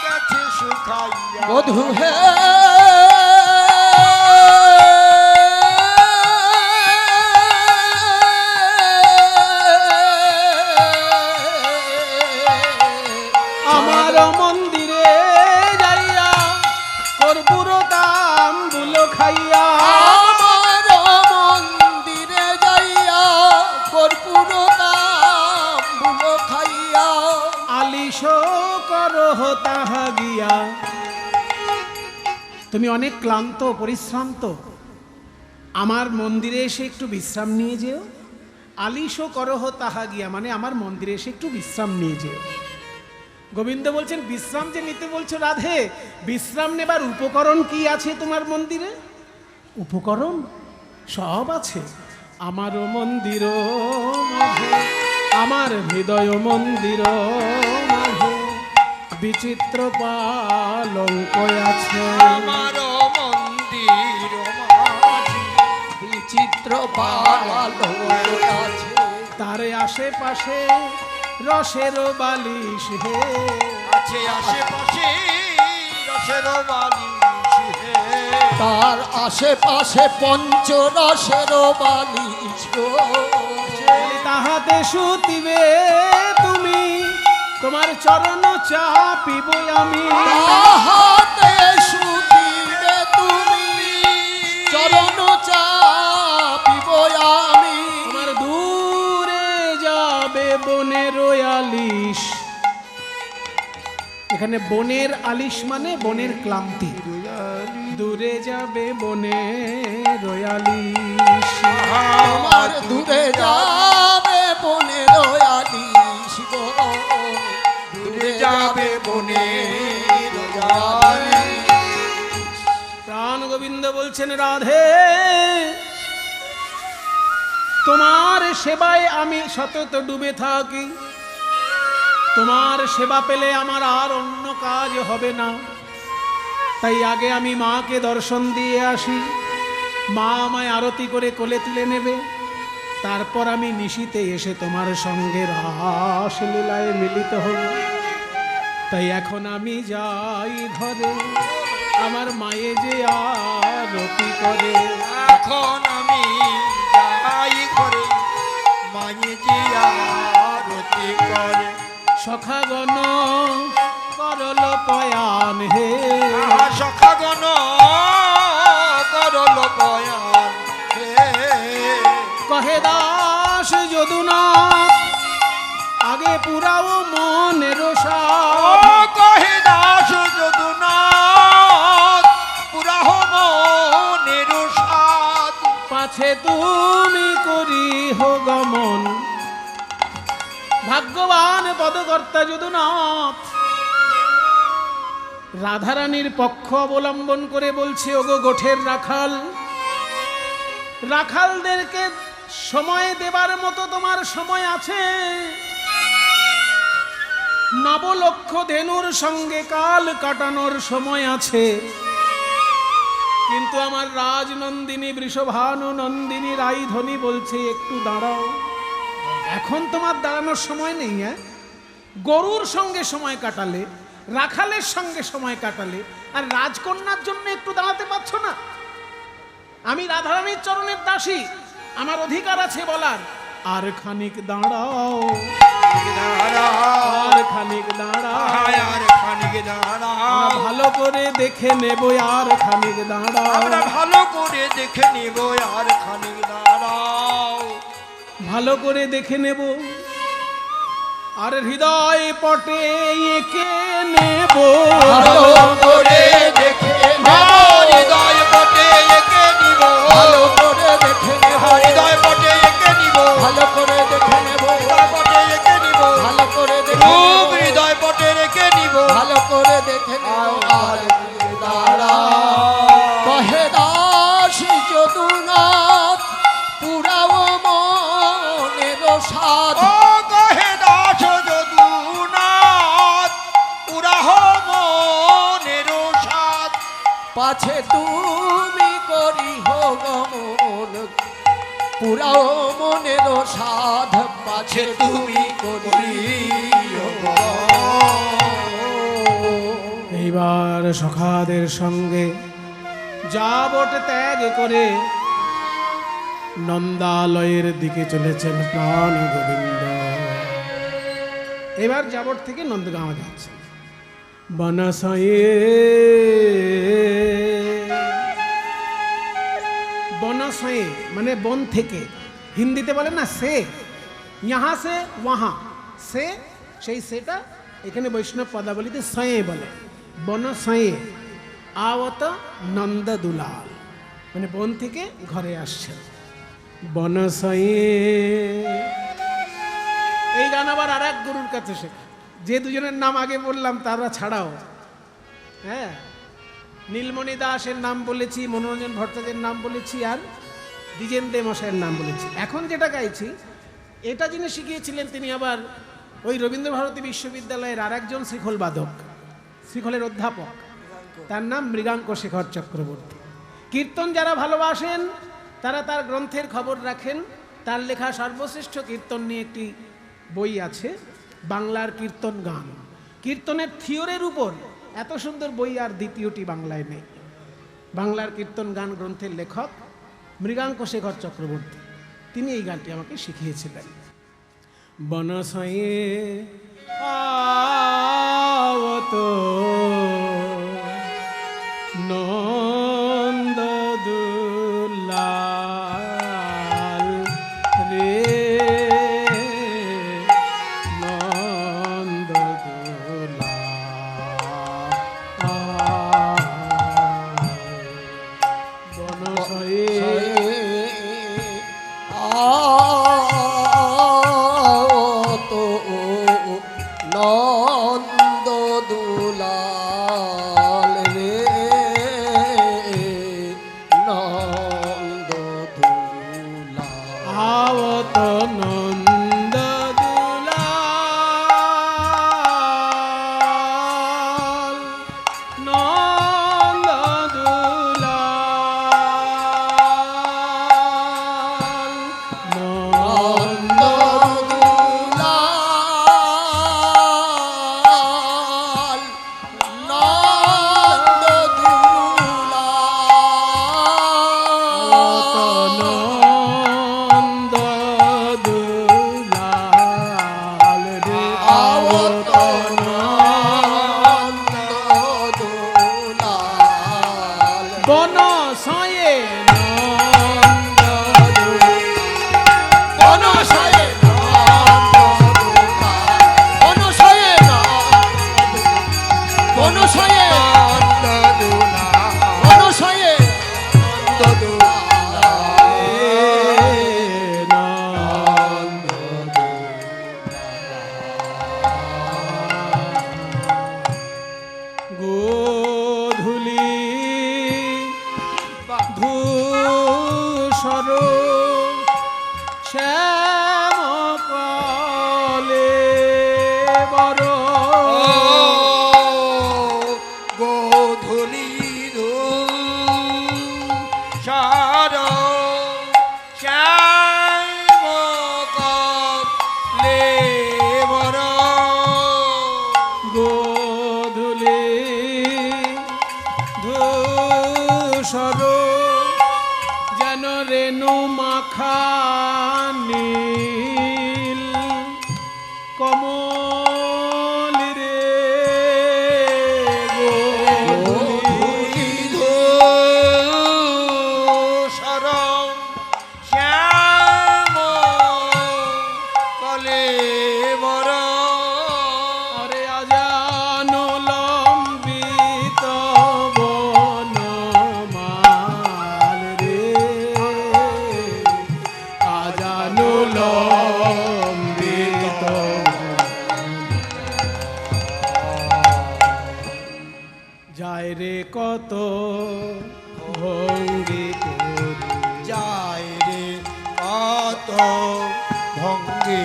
[SPEAKER 3] গেছে শুকাইয়া
[SPEAKER 2] বধূ হে
[SPEAKER 1] আমার মন্দিরে যাইয়া কর্পূর তাম্বুল খাইয়া
[SPEAKER 2] আমার মন্দিরে যাইয়া কর্পূর তাম্বুল খাইয়া
[SPEAKER 1] আলিশ করহ তাহা গিয়া তুমি অনেক ক্লান্ত পরিশ্রান্ত আমার মন্দিরে এসে একটু বিশ্রাম নিয়ে যেও আলিশ করহ তাহা গিয়া মানে আমার মন্দিরে এসে একটু বিশ্রাম নিয়ে যেও গোবিন্দ বলছেন বিশ্রাম যে নিতে বলছো রাধে বিশ্রাম নেবার উপকরণ কি আছে তোমার মন্দিরে উপকরণ সব আছে আমার মন্দির মাঝে আমার হৃদয় মন্দির মাঝে বিচিত্র পালঙ্ক আছে
[SPEAKER 3] আমার মন্দির মাঝে
[SPEAKER 2] বিচিত্র পালঙ্ক আছে
[SPEAKER 1] তার আশেপাশে রসের বালিশ হে
[SPEAKER 3] আছে আশেপাশে রসের বালিশ হে
[SPEAKER 2] তার আশেপাশে পঞ্চরসের বালিশ গো
[SPEAKER 1] তাহাতে শুতিবে তুমি তোমার চরণ চাপিব আমি
[SPEAKER 2] তাহাতে শুতিবে তুমি চরণ চাপিব আমি
[SPEAKER 1] তোমার দূরে যাবে বনের আলিশ এখানে বনের আলিশ মানে বনের ক্লান্তি, দূরে যাবে বনের আলিশ।
[SPEAKER 2] আমার দূরে যাবে বনে রয়ালিশ গো, দূরে যাবে বনে রয়ালিশ।
[SPEAKER 1] প্রাণ গোবিন্দ বলছেন, রাধে তোমার সেবায় আমি সতত ডুবে থাকি, তোমার সেবা পেলে আমার আর অন্য কাজ হবে না, তাই আগে আমি মাকে দর্শন দিয়ে আসি, মা আমায় আরতি করে কোলে তুলে নেবে, তারপর আমি নিশীতে এসে তোমার সঙ্গে রাসলীলায় মিলিত হব। তাই এখন আমি যাই ঘরে, আমার মায়ে যে আরতি করে।
[SPEAKER 3] এখন আমি যাই করে মায়ে যে আরতি করে।
[SPEAKER 1] সখাগণ করল পয়ান হে,
[SPEAKER 3] সখাগণ করল পয়ান হে।
[SPEAKER 1] কহে দাস যদুনাথ আগে পুরাও মনের সাধ।
[SPEAKER 3] কহে দাস যদুনাথ পুরা মনের সাধ।
[SPEAKER 1] পাছে তুমি করি হো গমন, ভাগ্যবান পদকর্তা যদুনাথ। রাধারানীর পক্ষ অবলম্বন করে বলছে, ওগো গোঠের রাখাল, রাখালদেরকে সময় দেবার মতো তোমার সময় আছে। নবলক্ষ ধেনুর সঙ্গে কাল কাটানোর সময় আছে, কিন্তু আমার রাজনন্দিনী বৃষভানু নন্দিনী রাইধনী বলছে একটু দাঁড়াও, এখন তোমার দাঁড়ানোর সময় নেই। গরুর সঙ্গে সময় কাটালে, রাখালের সঙ্গে সময় কাটালে, আর রাজকন্যার জন্য একটু দাঁড়াতে পারছো না? আমি রাধারানীর চরণের দাসী, আমার অধিকার আছে বলার, আর খানিক দাঁড়াও, আর খানিক দাঁড়াও,
[SPEAKER 3] আর খানিক দাঁড়াও।
[SPEAKER 1] ভালো করে দেখে নেব, আর খানিক দাঁড়াও,
[SPEAKER 3] আমরা ভালো করে দেখে নিব, আর খানিক দাঁড়াও।
[SPEAKER 1] ভালো করে দেখে নেব, আর হৃদয় পটে এঁকে নেব,
[SPEAKER 2] ভালো করে দেখে নেব,
[SPEAKER 3] হৃদয় পটে এঁকে নিব,
[SPEAKER 2] ভালো করে দেখে নেব,
[SPEAKER 3] হৃদয় পটে এঁকে নিব,
[SPEAKER 2] ভালো করে দেখে নেব,
[SPEAKER 3] হৃদয় পটে এঁকে নিব,
[SPEAKER 2] ভালো করে দেখে
[SPEAKER 3] খুব
[SPEAKER 2] নেব,
[SPEAKER 3] হৃদয় পটে রেখে নিব।
[SPEAKER 2] ভালো করে দেখে নেব। আর দাঁড়া কহে দাস যদুনাথ পুরাও মনের সাধ।
[SPEAKER 3] ও কহে দাস যদুনাথ পুরা মনের সাধ।
[SPEAKER 2] পাছে তুমি করি হো গমন, পুরাও মনের সাধ। পাছে তুমি করি হো গমন।
[SPEAKER 1] এইবার সখাদের সঙ্গে যাবট ত্যাগ করে নন্দালয়ের দিকে চলেছেন প্রাণ গোবিন্দ। এবার যাবট থেকে নন্দগাঁও যাচ্ছে। বনসায়ে বনসায়ে মানে বন থেকে, হিন্দিতে বলে না সে, ইহা সে ওয়াহা সে, সেই সেটা এখানে বৈষ্ণব পদাবলিতে সয়ে বলে। বনসায়ে আওত নন্দ দুলাল, মানে বন থেকে ঘরে আসছেন। বনসায়ে এই গান আবার আর এক গুরুর কাছে শেখা, যে দুজনের নাম আগে বললাম তারা ছাড়াও। হ্যাঁ, নীলমণি দাসের নাম বলেছি, মনোরঞ্জন ভট্টাচার্যের নাম বলেছি, আর দ্বিজেন দে মশাইয়ের নাম বলেছি। এখন যেটা গাইছি এটা যিনি শিখিয়েছিলেন তিনি আবার ওই রবীন্দ্রভারতী বিশ্ববিদ্যালয়ের আর একজন শ্রীখোল বাদক, শ্রীখোলের অধ্যাপক, তার নাম মৃগাঙ্ক শেখর চক্রবর্তী। কীর্তন যারা ভালোবাসেন তারা তার গ্রন্থের খবর রাখেন। তার লেখা সর্বশ্রেষ্ঠ কীর্তন নিয়ে একটি বই আছে, বাংলার কীর্তন গান। কীর্তনের থিওরির উপর এত সুন্দর বই আর দ্বিতীয়টি বাংলায় নেই। বাংলার কীর্তন গান গ্রন্থের লেখক মৃগাঙ্ক শেখর চক্রবর্তী, তিনি এই গানটি আমাকে শিখিয়েছিলেন। বনসায়ে আওত নন্দ দুলাল রে, নন্দ দুলাল বনসয়ে
[SPEAKER 2] বনসয়ে বনসয়ে বনসয়ে বনসয়ে
[SPEAKER 1] গোধূলি ধূসর শ্যামকালে বড়
[SPEAKER 3] গোধূলি সার শ্যামকালে বড়
[SPEAKER 1] গোধূলি ধূসর যেন রেণু মাখা নীল কমল রে গোধূলি
[SPEAKER 3] ধূসর শ্যামকালে বড়
[SPEAKER 1] অরে আজানো লম্বিত বনমাল রে আজানো লম্বিত যায় রে কত ভঙ্গি করি
[SPEAKER 3] যায় রে কত ভঙ্গি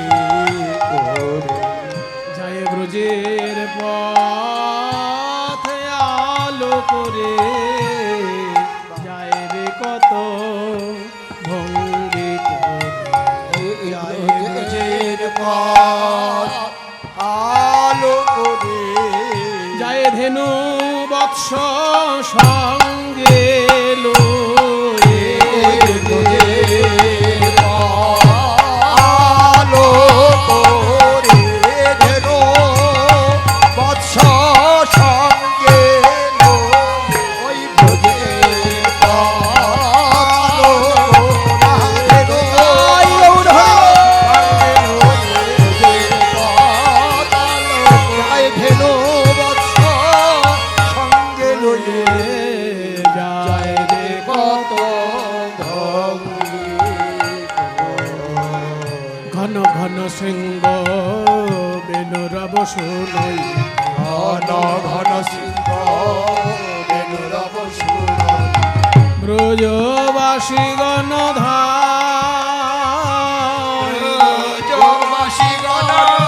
[SPEAKER 3] করে
[SPEAKER 1] যায় ব্রজের পথে আলো করে যায় রে কত ভঙ্গি করে
[SPEAKER 3] যায় ব্রজের পথ আলো করে
[SPEAKER 1] যায় ধেনু বৎস সঙ্গে লয়ে
[SPEAKER 3] আলো করে ধেন বৎস সঙ্গে ওই ব্রজের আলো ধেন বৎস সঙ্গে লয়ে
[SPEAKER 1] যায় রে
[SPEAKER 3] কত
[SPEAKER 1] ঘন ঘন শৃঙ্গ বেনুরব শুনই
[SPEAKER 3] ঘন ঘন সিংহ বেনুরব সুর
[SPEAKER 1] ব্রজবাসী গণধার
[SPEAKER 3] জবাসী গণধার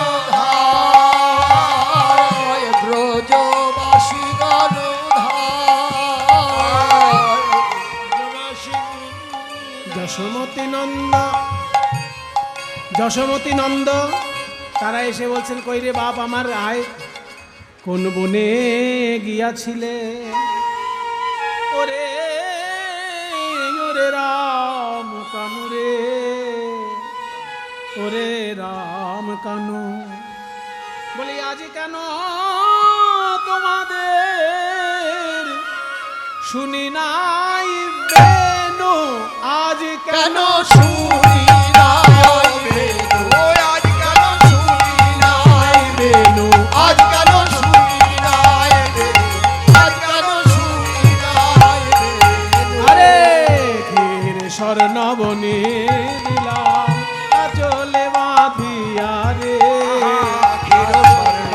[SPEAKER 2] ব্রজবাসী গণধার
[SPEAKER 1] যশোমতী নন্দ তারা এসে বলছেন কই রে বাপ আমার আয় কোন বনে গিয়াছিলে ওরে ওরে রাম কানু রে ওরে রাম কানু বলি আজ কেন তোমাদের শুনি নাই বেনু আজ কেন
[SPEAKER 2] শুনি নাই বেনু
[SPEAKER 3] ওই আজ কেন শুনি নাই
[SPEAKER 1] বেনু
[SPEAKER 2] আজ কেন শুনি নাই বেনু আজ কেন শুনি নাই বেনু
[SPEAKER 1] আরে ক্ষীর স্বর্ণবনে দিলাম চলে বাঁধিয়া রে
[SPEAKER 3] ক্ষীর স্বর্ণ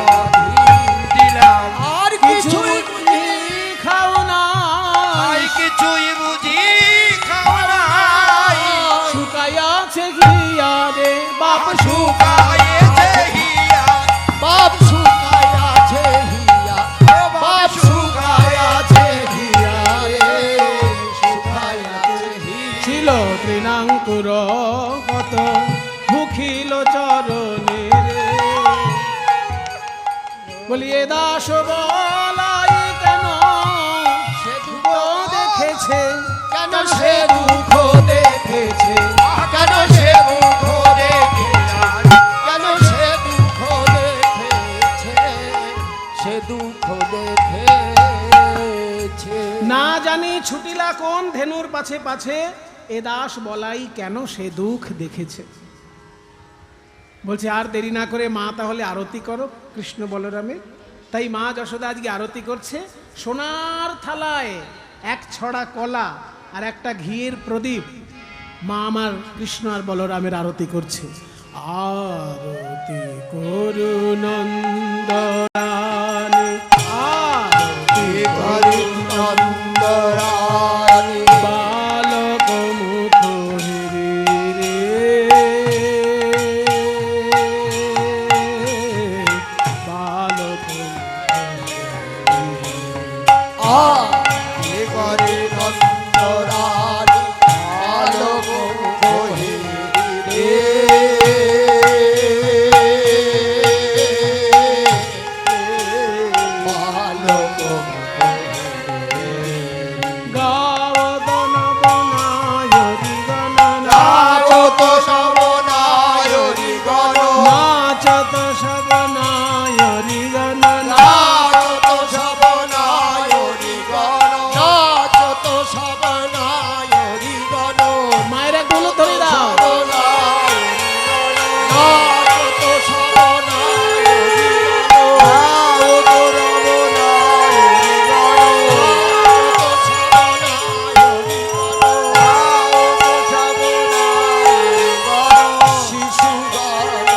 [SPEAKER 3] দিলাম
[SPEAKER 2] আর কিছুই বুঝি
[SPEAKER 1] খাও না
[SPEAKER 3] আই কিছুই বুঝি খাও নাই
[SPEAKER 1] শুকাইয়াছে ঘিয়া রে বাপ
[SPEAKER 3] শুকায়েছে হিয়া
[SPEAKER 2] বাপ শুকায়াছে হিয়া বাপ শুকায়াছে হিয়া রে শুকায়াছে হিয়া
[SPEAKER 1] ছিল তৃণাঙ্কুর কত মুখিল চরণে রে বলিয়ে দাস বলাই কেন
[SPEAKER 2] সে
[SPEAKER 1] দুঃখ দেখেছে
[SPEAKER 2] কেন সে দুঃখ দেখেছে
[SPEAKER 3] কেন সে দুঃখ দেখেছে
[SPEAKER 2] কেন সে দুঃখ দেখেছে সে দুঃখ দেখেছে
[SPEAKER 1] না জানি ছুটিলা কোন ধেনুর পাছে পাছে, এ দাস বলাই কেন সে দুঃখ দেখেছে। বলছে আর দেরি না করে মা তাহলে আরতি করো কৃষ্ণ বলরামের। তাই মা যশোদা আজকে আরতি করছে। সোনার থালায় এক ছড়া কলা আর একটা ঘিয়ের প্রদীপ মা আমার কৃষ্ণ আর বলরামের আরতি করছে। আরতি করু নন্দরানী, আরতি করু
[SPEAKER 2] নন্দরানী,
[SPEAKER 1] বালক মুখ রে বালক
[SPEAKER 2] আরতি করে নন্দরানী, আলোক মুখে রে বালক
[SPEAKER 1] গাওদন বনায়রি গণনা,
[SPEAKER 2] নাচত সবনায়রি গণ,
[SPEAKER 1] নাচত সবনায়রি গণনা,
[SPEAKER 2] নাচত সবনায়রি গণ, নাচত সবনায়রি গণ,
[SPEAKER 1] মায়ের এক বলো ধরে দাও।
[SPEAKER 2] নাচত সবনায়রি গণ, নাচত রমনায়রি গণ, নাচত সবনায়রি গণ, নাচত সবনায়রি গণ, শিশু গান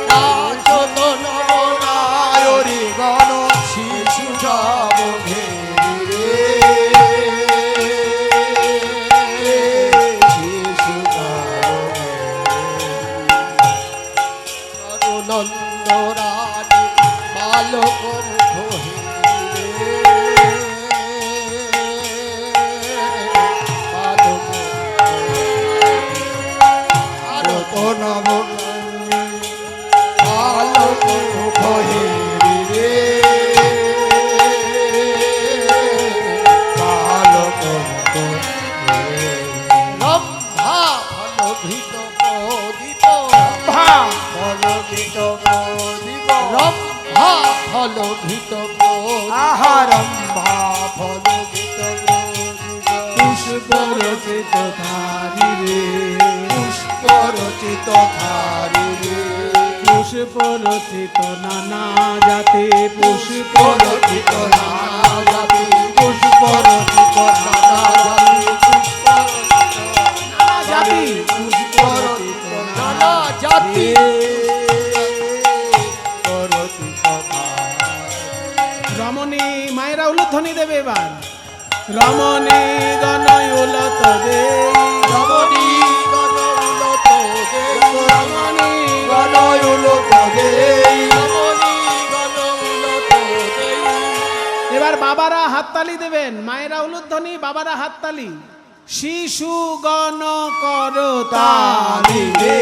[SPEAKER 2] নাচত নবনায়রি গণ, শিশু সব ঘেরে শিশু নন্দরানী, বালক মুখ হেরে বালক আরত নব বালক মুখ হেরে বালক মুখ রম্ভা ফলঘৃত প্রদীপ, ফলঘৃত প্রদীপ, রম্ভা ফলঘৃত প্রদীপ, আহা রম্ভা ফলঘৃত প্রদীপ,
[SPEAKER 1] পুষ্প রচিত ধারি রে,
[SPEAKER 2] পুষ্প রচিত ধারি রে,
[SPEAKER 1] পুষ্প রচিত নানা জাতে, পুষ্প
[SPEAKER 2] রচিত নানা জাতি, পুষ্প রচিত নানা জাতি, পুষ্প রচিত নানা জাতি, রচিত
[SPEAKER 1] রমণী মায়েরা উলুধ্বনি দেবে এবার। রমণী গণয় উলত দে,
[SPEAKER 2] রমণী গণউলত দে,
[SPEAKER 1] রমণী
[SPEAKER 2] গণউলত দে, রমণী গণউলত দে।
[SPEAKER 1] এবার বাবারা হাততালি দেবেন। মায়েরা উলুধ্বনি, বাবারা হাততালি। শিশু গণ কর তালি রে,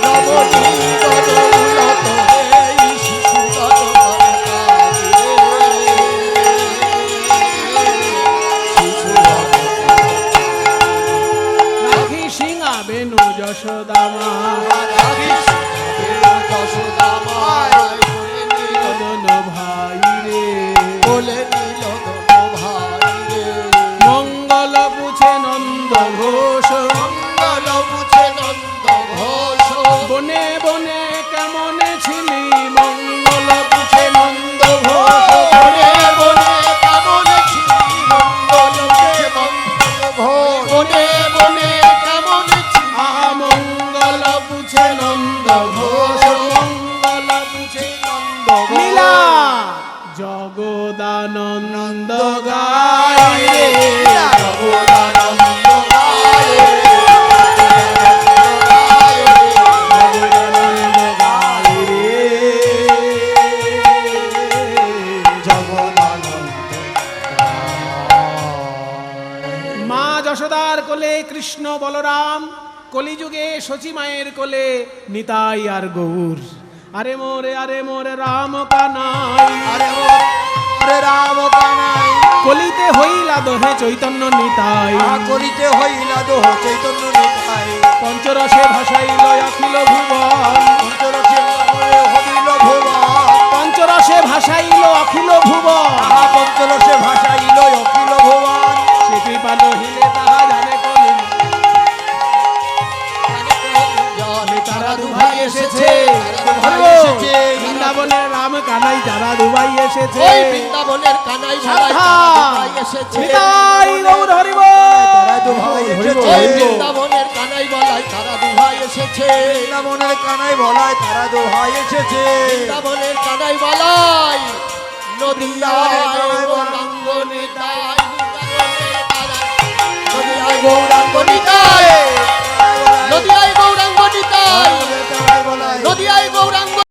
[SPEAKER 2] রমণী গণউলত দে, শিশু গণউলত দে, শিশু
[SPEAKER 1] রাখি সিংহা বেনু যশোদা মা,
[SPEAKER 2] যশোদা মায়
[SPEAKER 1] মদন ভাই রে,
[SPEAKER 2] বলে নিল ভাই রে,
[SPEAKER 1] মঙ্গল পুছে নন্দ ঘোষ,
[SPEAKER 2] মঙ্গল বুঝে নন্দ ঘোষ,
[SPEAKER 1] বনে বনে কেমন ছিলি, মঙ্গল পুছে নন্দ ঘোষ,
[SPEAKER 2] বনে বনে কেমন ছিলি, মঙ্গল বুঝে নন্দ ঘোষ, বনে বনে কেমন ছিলি,
[SPEAKER 1] আহা মঙ্গল পুছে নন্দ ঘোষ, মঙ্গল পুছে নন্দ লীলা জগদানন্দ গায় রে,
[SPEAKER 2] জগদানন্দ গায়,
[SPEAKER 1] জগদানন্দ গায় রে।
[SPEAKER 2] জগদানন্দ
[SPEAKER 1] মা যশোদার কোলে কৃষ্ণ বলরাম, কলিযুগে শচী মায়ের কোলে নিতাই আর গৌর। আরে মোরে রাম কানাই,
[SPEAKER 2] আরে রাম কানাই,
[SPEAKER 1] কলিতে হইলা দোহে চৈতন্য নিতাই,
[SPEAKER 2] করিতে হইলা দোহ চৈতন্য নিতাই,
[SPEAKER 1] পঞ্চরসে ভাসাইল অখিল ভুবন
[SPEAKER 3] পঞ্চরসে হবিল ভুবন
[SPEAKER 1] পঞ্চরসে ভাসাইল অখিল ভুবন
[SPEAKER 3] আহা পঞ্চরসে ভাসাইল অখিল ভুবন
[SPEAKER 1] সে কৃপা নহিলে তাহা জানে কলিন তারা দুভাই এসেছে
[SPEAKER 3] দুভাই এসেছে।
[SPEAKER 1] বৃন্দাবনের রাম কানাই তারা দুভাই এসেছে
[SPEAKER 2] ওই বৃন্দাবনের কানাই ভাই
[SPEAKER 1] সাবধান!
[SPEAKER 2] এসেছে
[SPEAKER 1] নিতাই গৌর হরি বল।
[SPEAKER 3] তারা দুভাই এসেছে।
[SPEAKER 2] ওই বৃন্দাবনের কানাই বলাই তারা দুভাই এসেছে
[SPEAKER 3] বৃন্দাবনের কানাই বলায় তারা দোহাই এসেছে
[SPEAKER 2] বৃন্দাবনের কানাই বলাই নদিয়ায়
[SPEAKER 3] কানাই বলাই।
[SPEAKER 2] গৌরাঙ্গ নিতাই নদিয়ায় গৌরাঙ্গ নিতাই